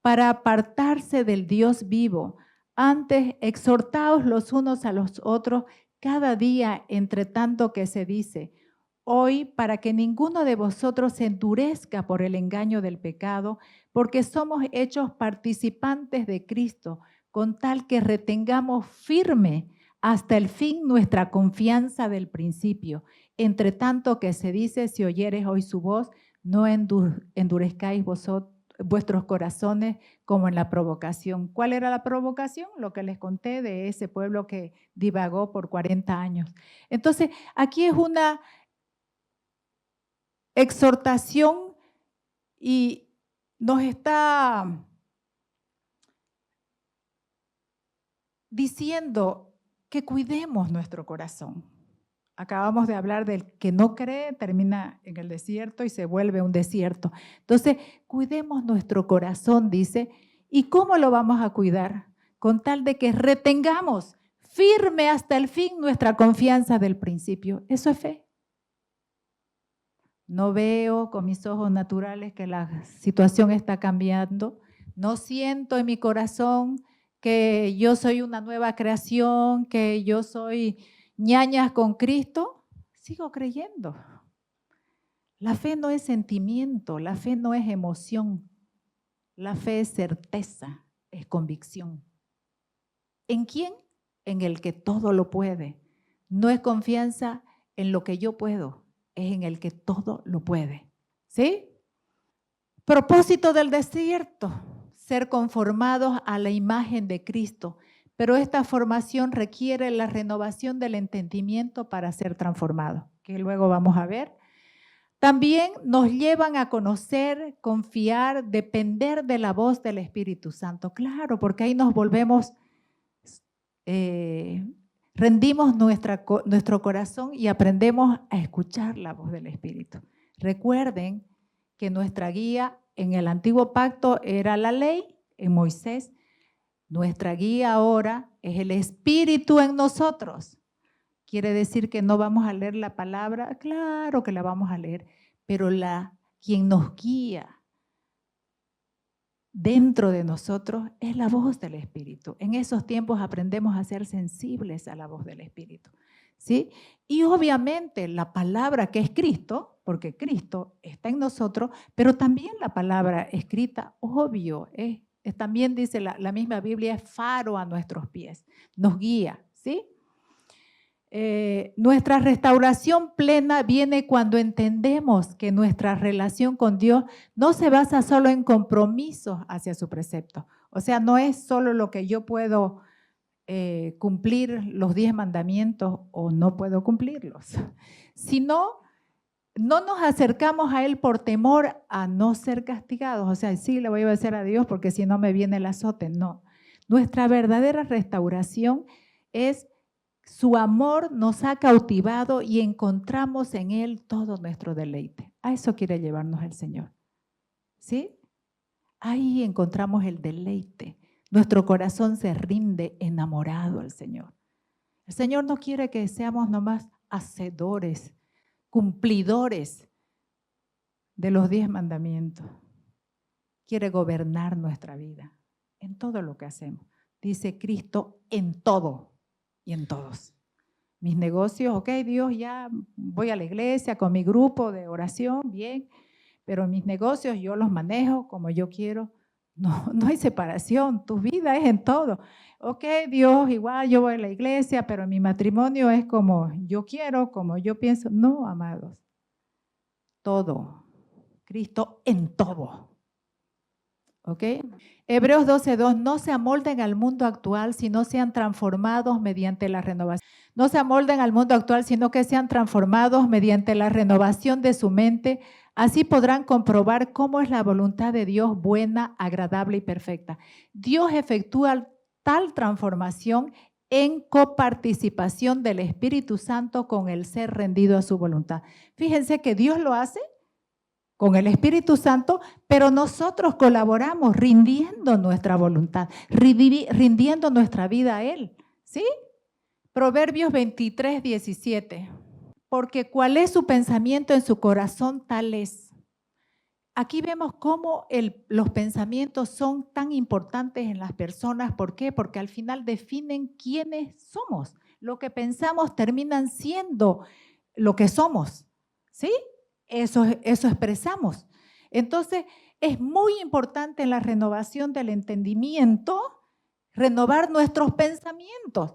para apartarse del Dios vivo. Antes, exhortaos los unos a los otros cada día, entre tanto que se dice, hoy, para que ninguno de vosotros se endurezca por el engaño del pecado, porque somos hechos participantes de Cristo, con tal que retengamos firme hasta el fin nuestra confianza del principio. Entre tanto que se dice, si oyeres hoy su voz, no endurezcáis vuestros corazones como en la provocación. ¿Cuál era la provocación? Lo que les conté de ese pueblo que divagó por 40 años. Entonces, aquí es una exhortación y nos está diciendo que cuidemos nuestro corazón. Acabamos de hablar del que no cree, termina en el desierto y se vuelve un desierto. Entonces, cuidemos nuestro corazón, dice. ¿Y cómo lo vamos a cuidar? Con tal de que retengamos firme hasta el fin nuestra confianza del principio. Eso es fe. No veo con mis ojos naturales que la situación está cambiando. No siento en mi corazón que yo soy una nueva creación, que yo soy ñañas con Cristo. Sigo creyendo. La fe no es sentimiento, la fe no es emoción. La fe es certeza, es convicción. ¿En quién? En el que todo lo puede. No es confianza en lo que yo puedo, es en el que todo lo puede. ¿Sí? Propósito del desierto, ser conformados a la imagen de Cristo. Pero esta formación requiere la renovación del entendimiento para ser transformado, que luego vamos a ver. También nos llevan a conocer, confiar, depender de la voz del Espíritu Santo. Claro, porque ahí nos volvemos, rendimos nuestro corazón y aprendemos a escuchar la voz del Espíritu. Recuerden que nuestra guía en el antiguo pacto era la ley, en Moisés. Nuestra guía ahora es el Espíritu en nosotros. ¿Quiere decir que no vamos a leer la palabra? Claro que la vamos a leer, pero quien nos guía dentro de nosotros es la voz del Espíritu. En esos tiempos aprendemos a ser sensibles a la voz del Espíritu, ¿sí? Y obviamente la palabra que es Cristo, porque Cristo está en nosotros, pero también la palabra escrita, obvio, también dice la misma Biblia, es faro a nuestros pies, nos guía, ¿sí? Nuestra restauración plena viene cuando entendemos que nuestra relación con Dios no se basa solo en compromisos hacia su precepto. O sea, no es solo lo que yo puedo cumplir los 10 mandamientos o no puedo cumplirlos, sino no nos acercamos a Él por temor a no ser castigados. O sea, sí, le voy a obedecer a Dios porque si no me viene el azote. No. Nuestra verdadera restauración es su amor nos ha cautivado y encontramos en Él todo nuestro deleite. A eso quiere llevarnos el Señor. ¿sí? Ahí encontramos el deleite. Nuestro corazón se rinde enamorado al Señor. El Señor no quiere que seamos nomás hacedores, cumplidores de los 10 mandamientos. Quiere gobernar nuestra vida en todo lo que hacemos. Dice Cristo, en todo y en todos. Mis negocios, ok, Dios, ya voy a la iglesia con mi grupo de oración, bien, pero mis negocios yo los manejo como yo quiero. No hay separación, tu vida es en todo. Ok, Dios, igual yo voy a la iglesia, pero mi matrimonio es como yo quiero, como yo pienso. No, amados, todo. Cristo en todo. ¿Ok? Hebreos 12:2, no se amolden al mundo actual, sino sean transformados mediante la renovación. No se amolden al mundo actual, sino que sean transformados mediante la renovación de su mente. Así podrán comprobar cómo es la voluntad de Dios buena, agradable y perfecta. Dios efectúa tal transformación en coparticipación del Espíritu Santo con el ser rendido a su voluntad. Fíjense que Dios lo hace con el Espíritu Santo, pero nosotros colaboramos rindiendo nuestra voluntad, rindiendo nuestra vida a Él, ¿sí? Proverbios 23:17, porque cuál es su pensamiento en su corazón, tal es. Aquí vemos cómo los pensamientos son tan importantes en las personas. ¿Por qué? Porque al final definen quiénes somos. Lo que pensamos terminan siendo lo que somos, ¿sí? Eso expresamos. Entonces, es muy importante en la renovación del entendimiento, renovar nuestros pensamientos.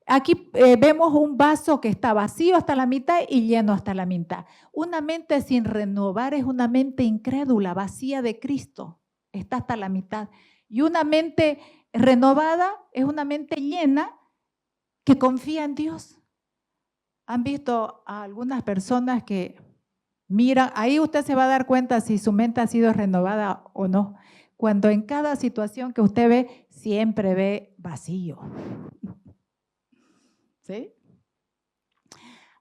Aquí vemos un vaso que está vacío hasta la mitad y lleno hasta la mitad. Una mente sin renovar es una mente incrédula, vacía de Cristo, está hasta la mitad. Y una mente renovada es una mente llena que confía en Dios. ¿Han visto a algunas personas que miran? Ahí usted se va a dar cuenta si su mente ha sido renovada o no. Cuando en cada situación que usted ve, siempre ve vacío. ¿Sí?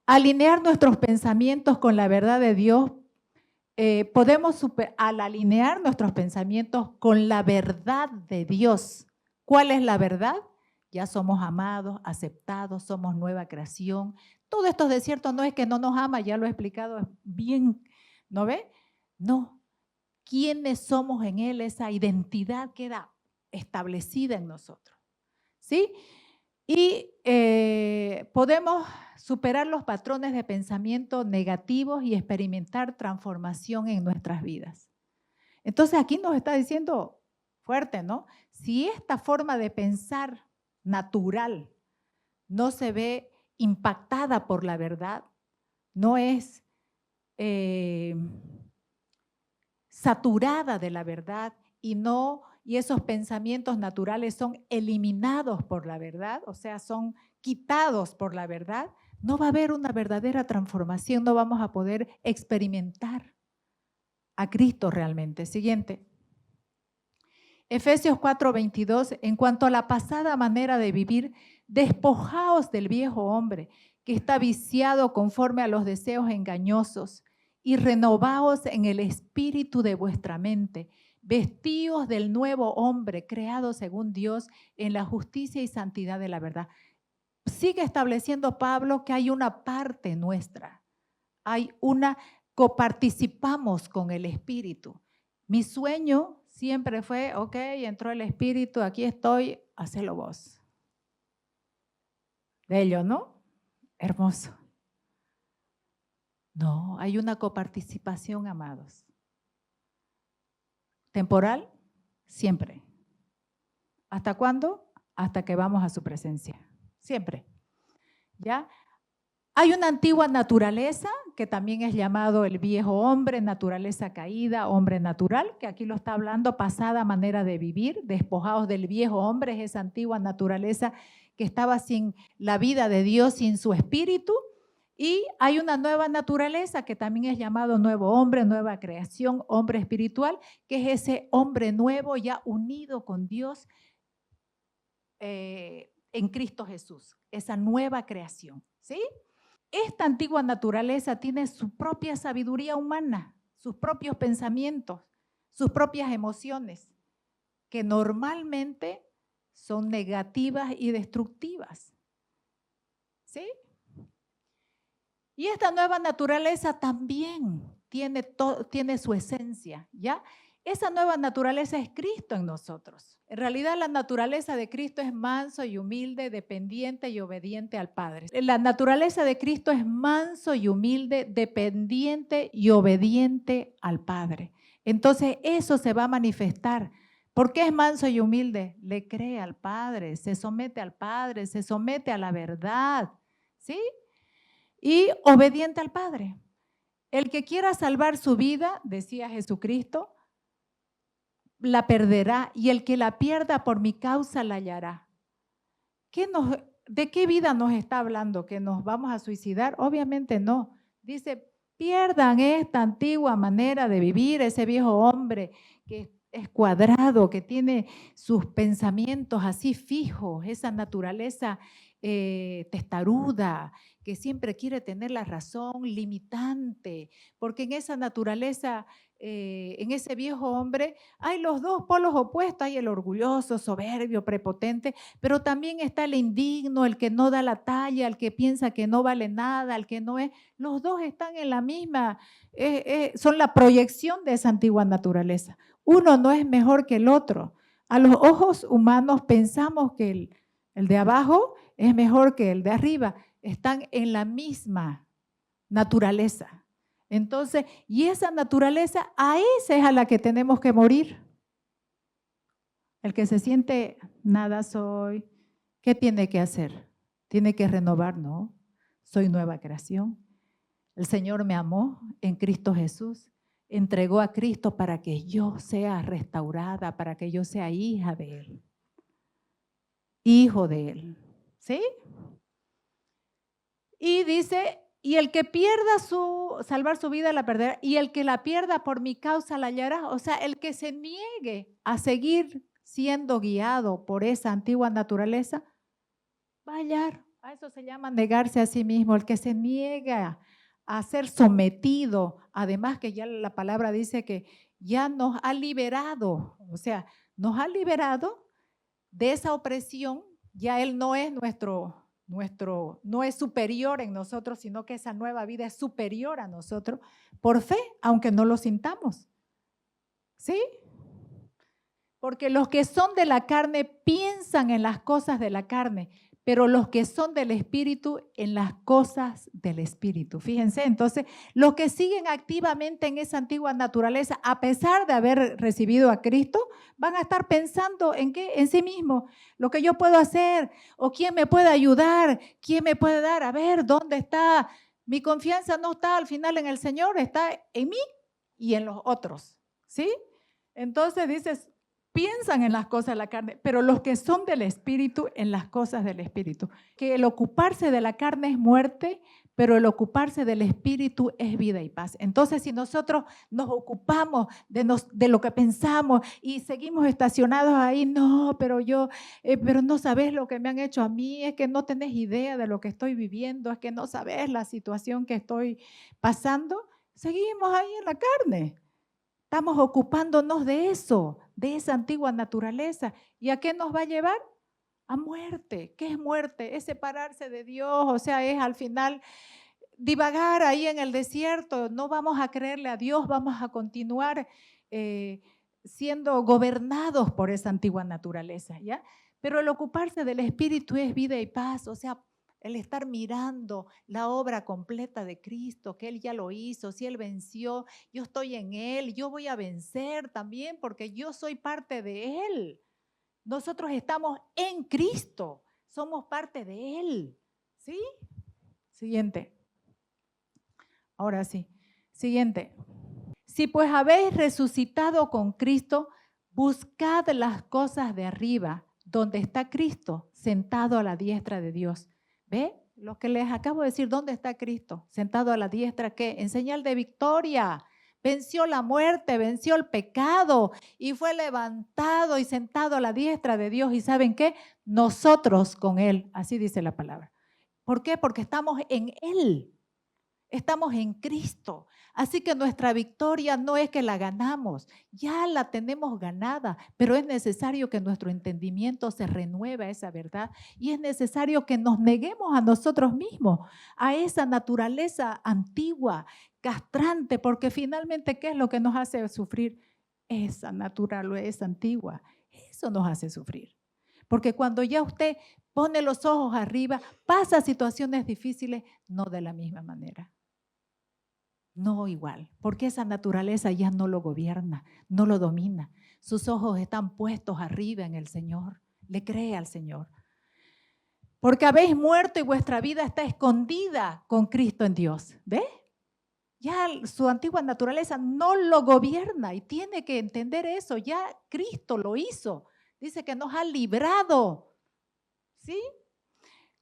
Alinear nuestros pensamientos con la verdad de Dios, al alinear nuestros pensamientos con la verdad de Dios. ¿Cuál es la verdad? Ya somos amados, aceptados, somos nueva creación. Todo esto de cierto no es que no nos ama, ya lo he explicado bien, ¿no ve? No. ¿Quiénes somos en Él? Esa identidad queda establecida en nosotros, ¿sí? Y podemos superar los patrones de pensamiento negativos y experimentar transformación en nuestras vidas. Entonces aquí nos está diciendo fuerte, ¿no? Si esta forma de pensar natural no se ve impactada por la verdad, no es saturada de la verdad y esos pensamientos naturales son eliminados por la verdad, o sea, son quitados por la verdad, no va a haber una verdadera transformación, no vamos a poder experimentar a Cristo realmente. Siguiente. Efesios 4:22, en cuanto a la pasada manera de vivir, despojaos del viejo hombre que está viciado conforme a los deseos engañosos y renovaos en el espíritu de vuestra mente, vestíos del nuevo hombre creado según Dios en la justicia y santidad de la verdad. Sigue estableciendo Pablo que hay una parte nuestra, coparticipamos con el espíritu. Mi sueño siempre fue, ok, entró el espíritu, aquí estoy, hacelo vos. Bello, ¿no? Hermoso. No, hay una coparticipación, amados. Temporal, siempre. ¿Hasta cuándo? Hasta que vamos a su presencia. Siempre. ¿Ya? Hay una antigua naturaleza que también es llamado el viejo hombre, naturaleza caída, hombre natural, que aquí lo está hablando, pasada manera de vivir, despojados del viejo hombre, es esa antigua naturaleza que estaba sin la vida de Dios, sin su espíritu. Y hay una nueva naturaleza que también es llamado nuevo hombre, nueva creación, hombre espiritual, que es ese hombre nuevo ya unido con Dios en Cristo Jesús, esa nueva creación, ¿sí? Esta antigua naturaleza tiene su propia sabiduría humana, sus propios pensamientos, sus propias emociones, que normalmente son negativas y destructivas. ¿Sí? Y esta nueva naturaleza también tiene su esencia, ¿ya? Esa nueva naturaleza es Cristo en nosotros. En realidad la naturaleza de Cristo es manso y humilde, dependiente y obediente al Padre. La naturaleza de Cristo es manso y humilde, dependiente y obediente al Padre. Entonces eso se va a manifestar. ¿Por qué es manso y humilde? Le cree al Padre, se somete al Padre, se somete a la verdad, ¿sí? Y obediente al Padre. El que quiera salvar su vida, decía Jesucristo, la perderá, y el que la pierda por mi causa la hallará. ¿De qué vida nos está hablando? ¿Que nos vamos a suicidar? Obviamente no. Dice, pierdan esta antigua manera de vivir, ese viejo hombre que es cuadrado, que tiene sus pensamientos así fijos, esa naturaleza testaruda, que siempre quiere tener la razón, limitante, porque en esa naturaleza, en ese viejo hombre, hay los dos polos opuestos, hay el orgulloso, soberbio, prepotente, pero también está el indigno, el que no da la talla, el que piensa que no vale nada, el que no es. Los dos están en la misma, son la proyección de esa antigua naturaleza. Uno no es mejor que el otro. A los ojos humanos pensamos que el de abajo es mejor que el de arriba. Están en la misma naturaleza. Entonces, y esa naturaleza, a esa es a la que tenemos que morir. El que se siente, nada soy, ¿qué tiene que hacer? Tiene que renovar, ¿no? Soy nueva creación. El Señor me amó en Cristo Jesús, entregó a Cristo para que yo sea restaurada, para que yo sea hija de Él, hijo de Él, ¿sí? Y dice, y el que pierda salvar su vida la perderá, y el que la pierda por mi causa la hallará. O sea, el que se niegue a seguir siendo guiado por esa antigua naturaleza, va a hallar. A eso se llama negarse a sí mismo. El que se niega a ser sometido, además que ya la palabra dice que ya nos ha liberado, o sea, nos ha liberado de esa opresión. Ya Él no es no es superior en nosotros, sino que esa nueva vida es superior a nosotros por fe, aunque no lo sintamos. ¿Sí? Porque los que son de la carne piensan en las cosas de la carne, pero los que son del Espíritu en las cosas del Espíritu. Fíjense, entonces, los que siguen activamente en esa antigua naturaleza, a pesar de haber recibido a Cristo, van a estar pensando en qué, en sí mismo, lo que yo puedo hacer, o quién me puede ayudar, quién me puede dar, a ver, ¿dónde está? Mi confianza no está al final en el Señor, está en mí y en los otros, ¿sí? Entonces dices, piensan en las cosas de la carne, pero los que son del Espíritu, en las cosas del Espíritu. Que el ocuparse de la carne es muerte, pero el ocuparse del Espíritu es vida y paz. Entonces, si nosotros nos ocupamos de lo que pensamos y seguimos estacionados ahí, no, pero no sabes lo que me han hecho a mí, es que no tenés idea de lo que estoy viviendo, es que no sabes la situación que estoy pasando, seguimos ahí en la carne. Estamos ocupándonos de eso, de esa antigua naturaleza. ¿Y a qué nos va a llevar? A muerte. ¿Qué es muerte? Es separarse de Dios, o sea, es al final divagar ahí en el desierto. No vamos a creerle a Dios, vamos a continuar siendo gobernados por esa antigua naturaleza, ¿ya? Pero el ocuparse del Espíritu es vida y paz, o sea, el estar mirando la obra completa de Cristo, que Él ya lo hizo, si Él venció, yo estoy en Él, yo voy a vencer también porque yo soy parte de Él. Nosotros estamos en Cristo, somos parte de Él. ¿Sí? Siguiente. Ahora sí. Siguiente. Si pues habéis resucitado con Cristo, buscad las cosas de arriba, donde está Cristo, sentado a la diestra de Dios. ¿Ve? Lo que les acabo de decir, ¿dónde está Cristo? Sentado a la diestra, ¿qué? En señal de victoria. Venció la muerte, venció el pecado y fue levantado y sentado a la diestra de Dios. ¿Y saben qué? Nosotros con Él, así dice la palabra. ¿Por qué? Porque estamos en Él. Estamos en Cristo. Así que nuestra victoria no es que la ganamos, ya la tenemos ganada, pero es necesario que nuestro entendimiento se renueve a esa verdad y es necesario que nos neguemos a nosotros mismos, a esa naturaleza antigua, castrante, porque finalmente, ¿qué es lo que nos hace sufrir? Esa naturaleza antigua, eso nos hace sufrir. Porque cuando ya usted pone los ojos arriba, pasa situaciones difíciles, no de la misma manera. No igual, porque esa naturaleza ya no lo gobierna, no lo domina. Sus ojos están puestos arriba en el Señor. Le cree al Señor. Porque habéis muerto y vuestra vida está escondida con Cristo en Dios. ¿Ve? Ya su antigua naturaleza no lo gobierna y tiene que entender eso. Ya Cristo lo hizo. Dice que nos ha librado. ¿Sí?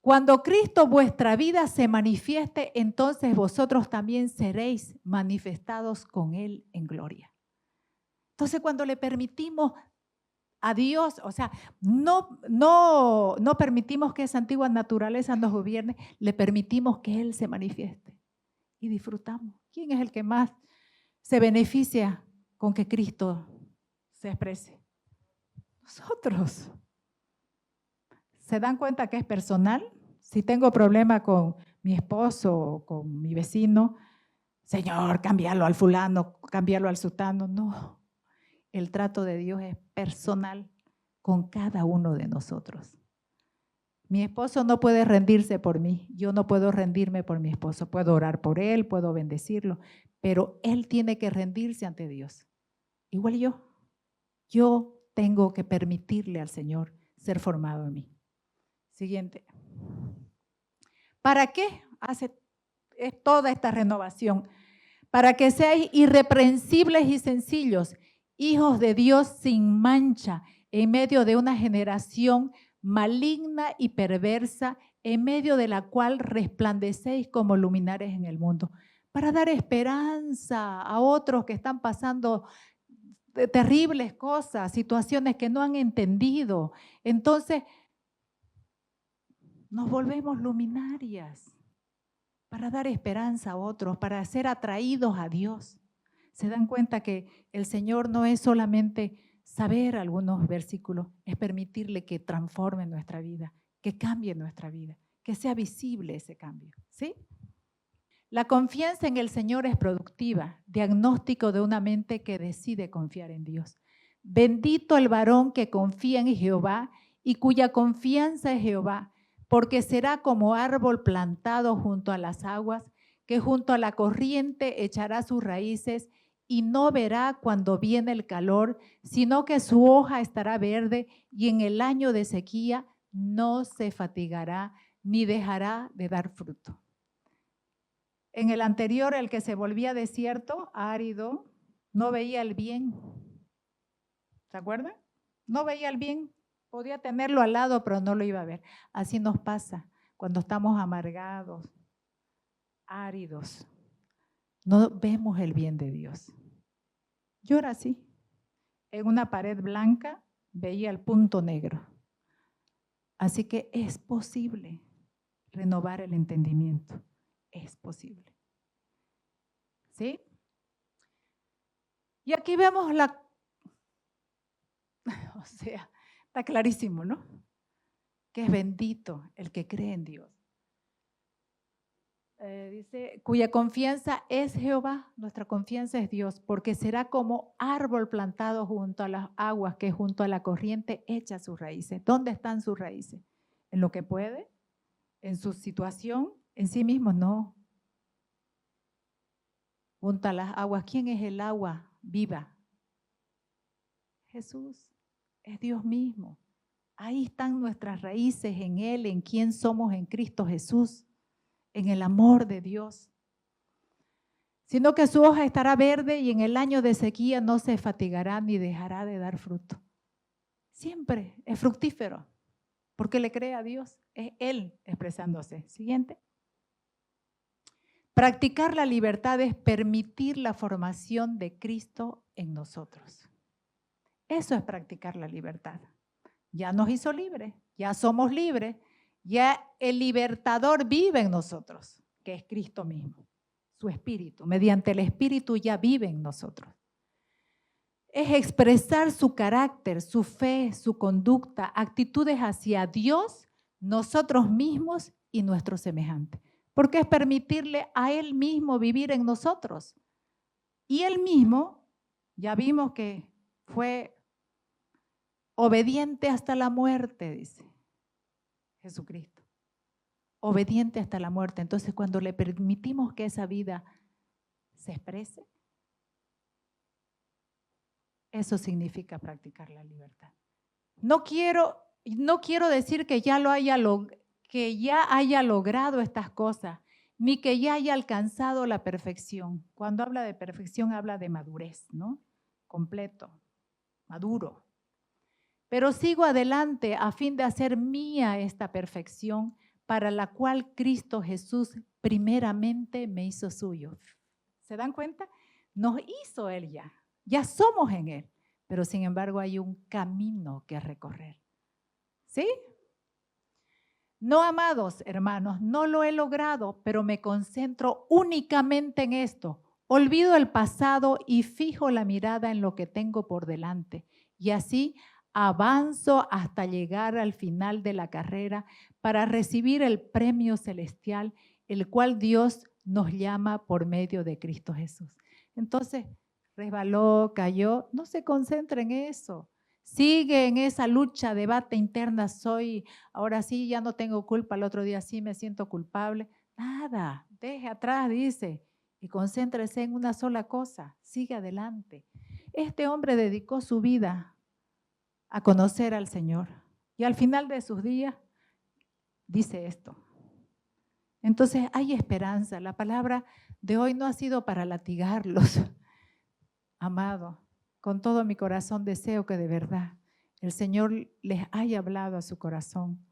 Cuando Cristo vuestra vida se manifieste, entonces vosotros también seréis manifestados con Él en gloria. Entonces, cuando le permitimos a Dios, o sea, no permitimos que esa antigua naturaleza nos gobierne, le permitimos que Él se manifieste y disfrutamos. ¿Quién es el que más se beneficia con que Cristo se exprese? Nosotros. ¿Se dan cuenta que es personal? Si tengo problema con mi esposo o con mi vecino, Señor, cámbialo al fulano, cámbialo al sutano. No, el trato de Dios es personal con cada uno de nosotros. Mi esposo no puede rendirse por mí, yo no puedo rendirme por mi esposo. Puedo orar por él, puedo bendecirlo, pero él tiene que rendirse ante Dios. Igual yo tengo que permitirle al Señor ser formado en mí. Siguiente. ¿Para qué hace toda esta renovación? Para que seáis irreprensibles y sencillos, hijos de Dios sin mancha, en medio de una generación maligna y perversa, en medio de la cual resplandecéis como luminares en el mundo, para dar esperanza a otros que están pasando terribles cosas, situaciones que no han entendido. Entonces, nos volvemos luminarias para dar esperanza a otros, para ser atraídos a Dios. Se dan cuenta que el Señor no es solamente saber algunos versículos, es permitirle que transforme nuestra vida, que cambie nuestra vida, que sea visible ese cambio. ¿Sí? La confianza en el Señor es productiva, diagnóstico de una mente que decide confiar en Dios. Bendito el varón que confía en Jehová y cuya confianza es Jehová, porque será como árbol plantado junto a las aguas, que junto a la corriente echará sus raíces y no verá cuando viene el calor, sino que su hoja estará verde y en el año de sequía no se fatigará ni dejará de dar fruto. En el anterior, el que se volvía desierto, árido, no veía el bien. ¿Se acuerdan? No veía el bien. Podía tenerlo al lado, pero no lo iba a ver. Así nos pasa cuando estamos amargados, áridos. No vemos el bien de Dios. Yo era así. En una pared blanca veía el punto negro. Así que es posible renovar el entendimiento. Es posible. ¿Sí? Y aquí vemos o sea, está clarísimo, ¿no? Que es bendito el que cree en Dios. Dice, cuya confianza es Jehová, nuestra confianza es Dios, porque será como árbol plantado junto a las aguas, que junto a la corriente echa sus raíces. ¿Dónde están sus raíces? ¿En lo que puede? ¿En su situación? ¿En sí mismo? No. Junto a las aguas, ¿quién es el agua viva? Jesús, es Dios mismo. Ahí están nuestras raíces en Él, en quién somos en Cristo Jesús, en el amor de Dios. Sino que su hoja estará verde y en el año de sequía no se fatigará ni dejará de dar fruto. Siempre es fructífero, porque le cree a Dios, es Él expresándose. Siguiente. Practicar la libertad es permitir la formación de Cristo en nosotros. Eso es practicar la libertad. Ya nos hizo libres, ya somos libres, ya el libertador vive en nosotros, que es Cristo mismo. su espíritu. Mediante el espíritu ya vive en nosotros. Es expresar su carácter, su fe, su conducta, actitudes hacia Dios, nosotros mismos y nuestros semejantes. Porque es permitirle a Él mismo vivir en nosotros. Y Él mismo, ya vimos que fue obediente hasta la muerte, dice Jesucristo. Obediente hasta la muerte. Entonces, cuando le permitimos que esa vida se exprese, eso significa practicar la libertad. No quiero decir que ya haya logrado estas cosas, ni que ya haya alcanzado la perfección. Cuando habla de perfección, habla de madurez, ¿no? Completo, maduro. Pero sigo adelante a fin de hacer mía esta perfección para la cual Cristo Jesús primeramente me hizo suyo. ¿Se dan cuenta? Nos hizo Él ya somos en Él, pero sin embargo hay un camino que recorrer. ¿Sí? No, amados hermanos, no lo he logrado, pero me concentro únicamente en esto. Olvido el pasado y fijo la mirada en lo que tengo por delante. Y así avanzo hasta llegar al final de la carrera para recibir el premio celestial, el cual Dios nos llama por medio de Cristo Jesús. Entonces, resbaló, cayó, no se concentre en eso. Sigue en esa lucha, debate interna, ahora sí ya no tengo culpa, el otro día sí me siento culpable. Nada, deje atrás, dice, y concéntrese en una sola cosa, sigue adelante. Este hombre dedicó su vida a conocer al Señor y al final de sus días dice esto. Entonces hay esperanza. La palabra de hoy no ha sido para latigarlos, amado. Con todo mi corazón deseo que de verdad el Señor les haya hablado a su corazón